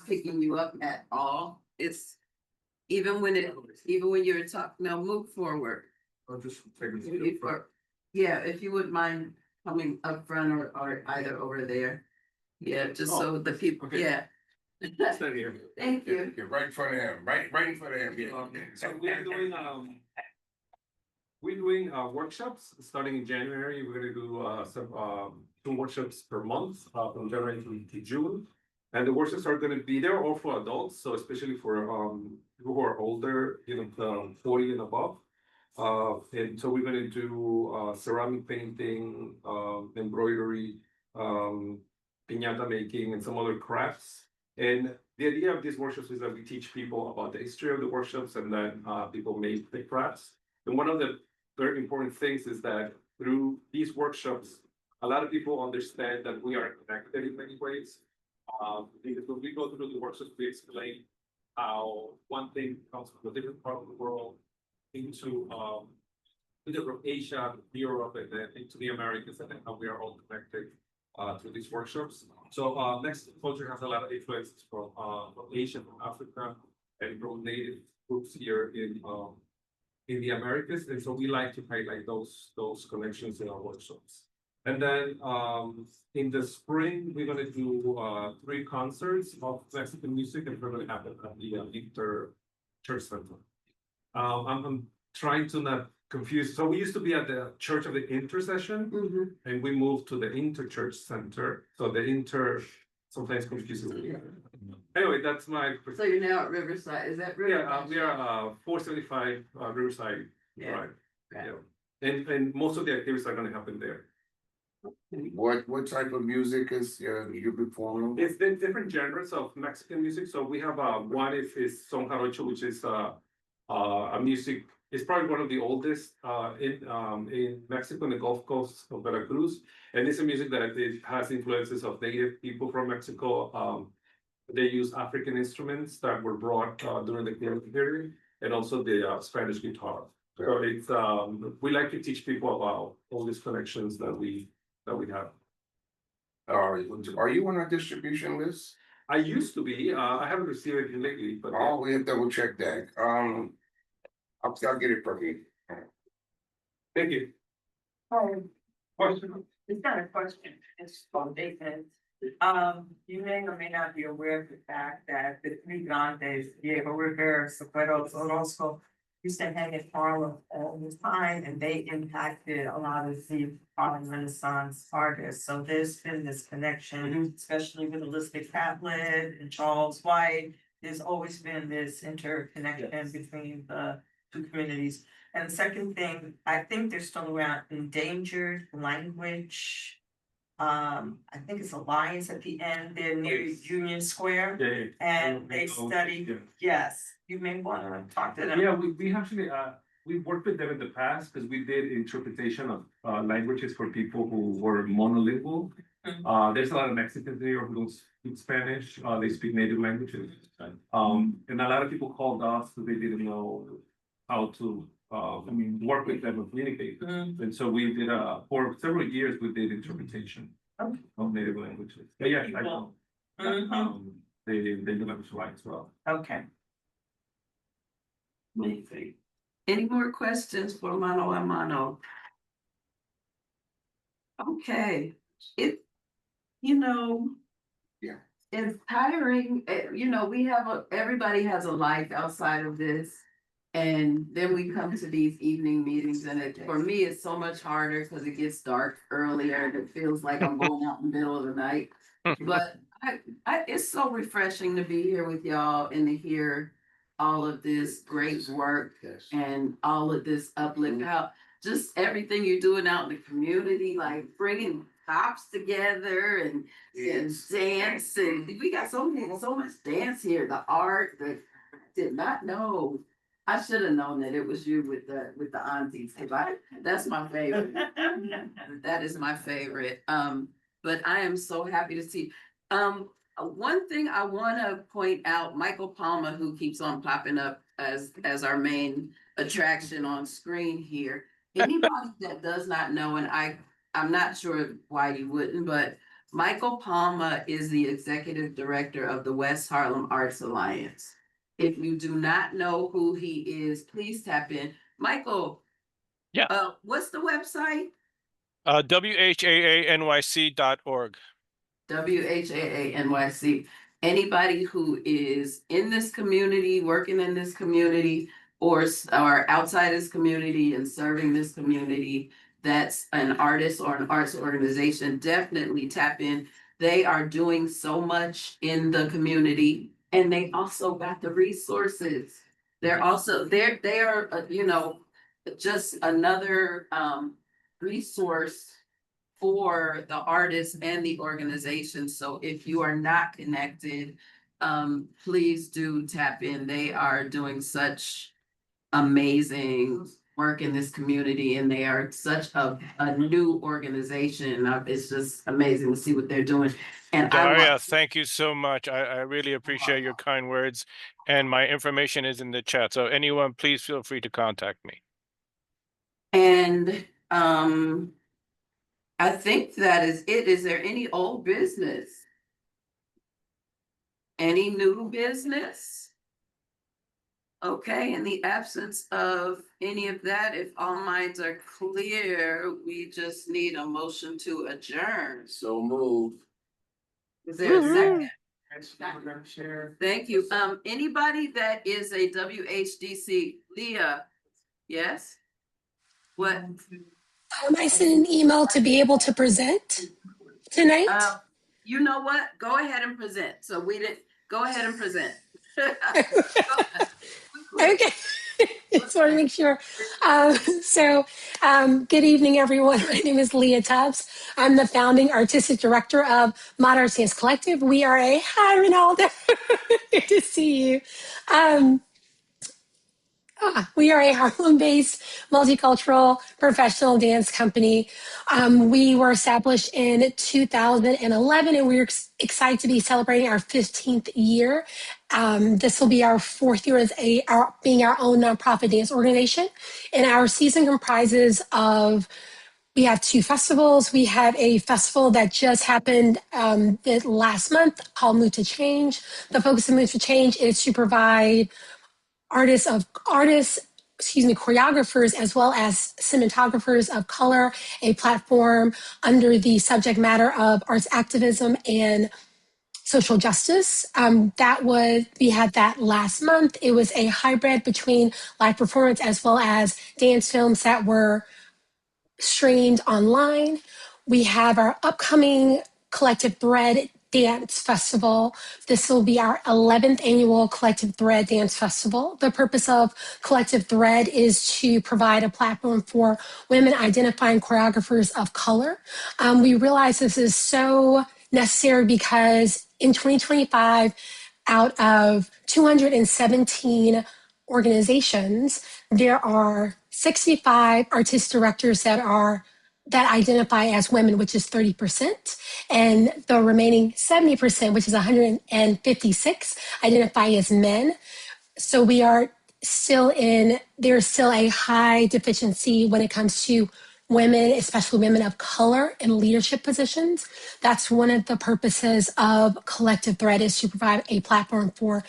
picking you up at all. It's even when you're talking, no, move forward. I'll just take a If- or- Yeah, if you wouldn't mind coming up front or either over there. Yeah, just so the people, okay. yeah. Stand here. Thank you. You're right in front of him, right in front of him, yeah. So we're doing workshops starting in January. We're gonna do some 2 workshops per month from January to June. And the workshops are gonna be there all for adults, so especially for people who are older, 40 and above. And so we're gonna do ceramic painting, embroidery, piñata making, and some other crafts. And the idea of these workshops is that we teach people about the history of the workshops, and then people make the crafts. And one of the very important things is that through these workshops, a lot of people understand that we are connected in many ways. Because when we go through the workshops, we explain how one thing comes from a different part of the world into from Asia, Europe, and then into the Americas, and then how we are all connected through these workshops. So Mexican culture has a lot of influences from Asia, from Africa, and from native groups here in the Americas, and so we like to highlight those connections in our workshops. And then in the spring, we're gonna do 3 concerts of Mexican music, and we're gonna have it at the Inter Church Center. I'm trying to not confuse. So we used to be at the Church of the Intercession, and we moved to the Inter Church Center. So the Inter sometimes confuses me. Anyway, that's my. So you're now at Riverside, is that Yeah, Riverside? we are 475 Riverside Yeah. Drive. Okay. Yeah. And most of the activities are gonna happen there. What type of music is you performing? It's the different genres of Mexican music. So we have one is son jarocho, which is a music. It's probably one of the oldest in Mexico, in the Gulf Coast of Veracruz, and it's a music that it has influences of native people from Mexico. They use African instruments that were brought during the colonial period, and also the Spanish guitar. So it's we like to teach people about all these connections that we have. Are you on our distribution list? I used to be. I haven't received it lately, but Oh, we have to double check that. I'll get it from you. thank you. Question. It's not a question, it's from Nathan. You may or may not be aware of the fact that the three grandes, Diego Rivera, Socorro, Orozco, used to hang in Harlem all the time, and they impacted a lot of the Harlem Renaissance artists. So there's been this connection, especially with Elizabeth Catlett and Charles White. There's always been this interconnection between the two communities. And the second thing, I think they're still around endangered language. I think it's Alliance at the end, they're near Union Square. Yeah. And they study, yes, you may wanna talk to them. Yeah, we actually we worked with them in the past because we did interpretation of languages for people who were monolingual. There's a lot of Mexicans here who speak Spanish. They speak native languages. And a lot of people called us because they didn't know how to work with them and communicate. And so we did for several years we did interpretation of native languages. But yeah, I know. They do have to write as well. Okay. Amazing. Any more questions for Mano a Mano? Okay, Yeah. it's tiring, we have everybody has a life outside of this. And then we come to these evening meetings and for me, it's so much harder because it gets dark earlier and it feels like I'm going out in the middle of the night. But it's so refreshing to be here with y'all and to hear all of this great work and all of this uplift out, just everything you're doing out in the community, like bringing cops together and dance, and we got so much dance here, the art that I did not know. I should have known that it was you with the aunties, that's my favorite. That is my favorite. But I am so happy to see. One thing I want to point out, Michael Palma, who keeps on popping up as our main attraction on screen here. Anybody that does not know, and I'm not sure why you wouldn't, but Michael Palma is the executive director of the West Harlem Arts Alliance. If you do not know who he is, please tap in. Michael. Yeah. What's the website? WHAANYC.org. WHAANYC. Anybody who is in this community, working in this community, or outside this community and serving this community, that's an artist or an arts organization, definitely tap in. They are doing so much in the community. And they also got the resources. They are, just another resource for the artists and the organization. So if you are not connected, please do tap in. They are doing such amazing work in this community, and they are such a new organization. It's just amazing to see what they're doing. And Daria, thank you so much. I really appreciate your kind words, and my information is in the chat. So anyone, please feel free to contact me. And I think that is it. Is there any old business? Any new business? Okay, in the absence of any of that, if all minds are clear, we just need a motion to adjourn. So moved. Is there a second? Thank you. Anybody that is a WHDC, Leah, yes? What? I sent an email to be able to present tonight. You know what? Go ahead and present. So we didn't, go ahead and present. Okay. Just want to make sure. Good evening, everyone. My name is Leah Tubbs. I'm the founding artistic director of Mod Arts Dance Collective. We are a, hi, Ronaldo. Good to see you. We are a Harlem-based multicultural professional dance company. We were established in 2011, and we're excited to be celebrating our 15th year. This will be our 4th year as being our own nonprofit dance organization. And our season comprises of, we have 2 festivals. We have a festival that just happened last month called Move to Change. The focus of Move to Change is to provide choreographers, as well as cinematographers of color, a platform under the subject matter of arts activism and social justice. We had that last month. It was a hybrid between live performance as well as dance films that were streamed online. We have our upcoming Collective Thread Dance Festival. This will be our 11th annual Collective Thread Dance Festival. The purpose of Collective Thread is to provide a platform for women identifying choreographers of color. We realize this is so necessary because in 2025, out of 217 organizations, there are 65 artistic directors that identify as women, which is 30%, and the remaining 70%, which is 156, identify as men. So there's still a high deficiency when it comes to women, especially women of color in leadership positions. That's one of the purposes of Collective Thread, is to provide a platform for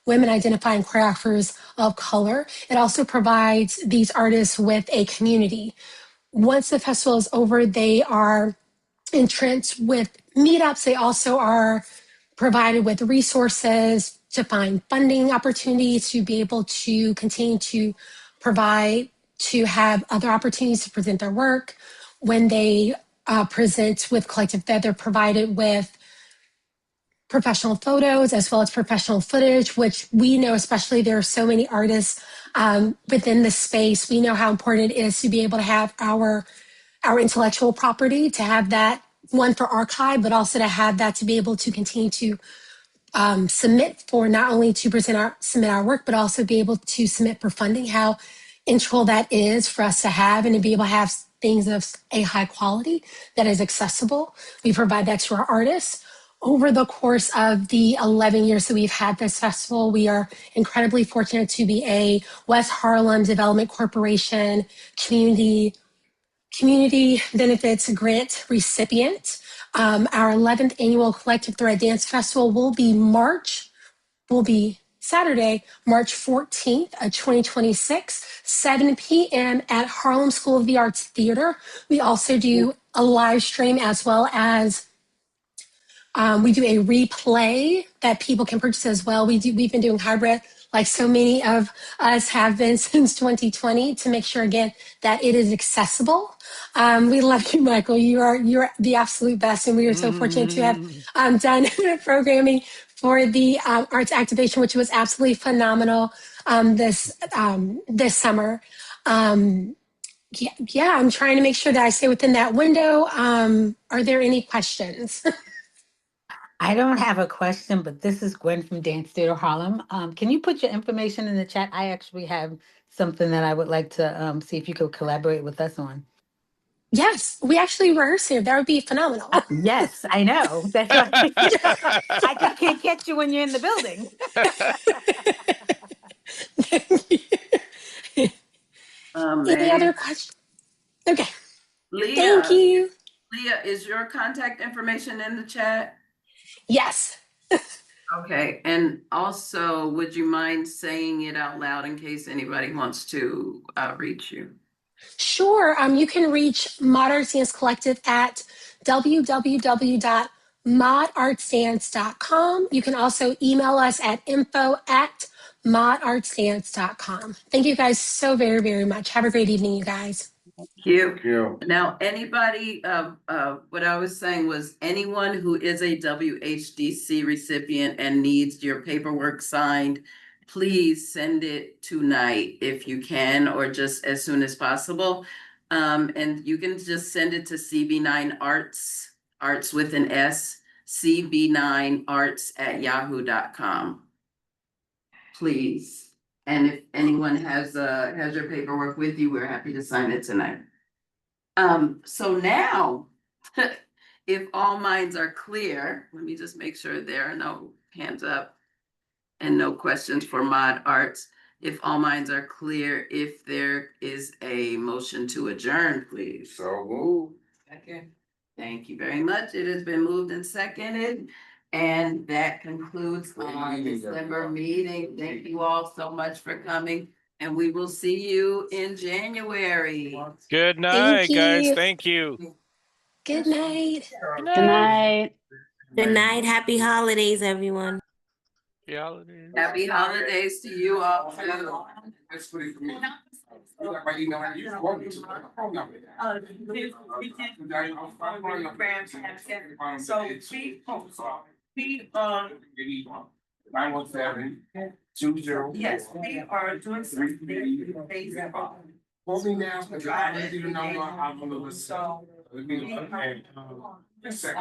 women identifying choreographers of color. It also provides these artists with a community. Once the festival is over, they are entrenched with meetups. They also are provided with resources to find funding opportunities to be able to continue to have other opportunities to present their work. When they present with Collective Thread, they're provided with professional photos as well as professional footage, which we know, especially there are so many artists within the space. We know how important it is to be able to have our intellectual property, to have that, one, for archive, but also to have that to be able to continue to submit for, not only to submit our work, but also be able to submit for funding. How integral that is for us to have, and to be able to have things of a high quality that is accessible. We provide that to our artists. Over the course of the 11 years that we've had this festival, we are incredibly fortunate to be a West Harlem Development Corporation community benefits grant recipient. Our 11th annual Collective Thread Dance Festival will be Saturday, March 14th of 2026, 7 p.m. at Harlem School of the Arts Theater. We also do a live stream, as well as we do a replay that people can purchase as well. We've been doing hybrid, like so many of us have been since 2020, to make sure, again, that it is accessible. We love you, Michael. You're the absolute best, and we are so fortunate to have done programming for the arts activation, which was absolutely phenomenal this summer. Yeah, I'm trying to make sure that I stay within that window. Are there any questions? I don't have a question, but this is Gwen from Dance Theater Harlem. Can you put your information in the chat? I actually have something that I would like to see if you could collaborate with us on. Yes, we actually rehearse here. That would be phenomenal. Yes, I know. That's why I just can't catch you when you're in the building. Any other questions? Okay. Leah, thank you. Leah, is your contact information in the chat? Yes. Okay, and also, would you mind saying it out loud in case anybody wants to reach you? Sure. You can reach Mod Arts Dance Collective at www.modartsdance.com. You can also email us at info@modartsdance.com. Thank you guys so very, very much. Have a great evening, you guys. You. Now, anybody, what I was saying was anyone who is a WHDC recipient and needs your paperwork signed, please send it tonight if you can, or just as soon as possible. And you can just send it to CB9Arts, arts with an S, CB9arts@yahoo.com. Please. And if anyone has your paperwork with you, we're happy to sign it tonight. So now, if all minds are clear, let me just make sure there are no hands up and no questions for Mod Arts. If all minds are clear, if there is a motion to adjourn, please. So move. Second. Thank you very much. It has been moved and seconded. And that concludes our December meeting. Thank you all so much for coming. And we will see you in January. Good night, guys. you. Thank you. Good night. Good night. Good night. Happy holidays, everyone. Happy holidays. Happy holidays to you all. That's pretty for me. You got my email, you want me to, phone number. So we 917-20. yes, we are doing something based on. Call me now, because I already know I'm on the list. So. Let me, just a second.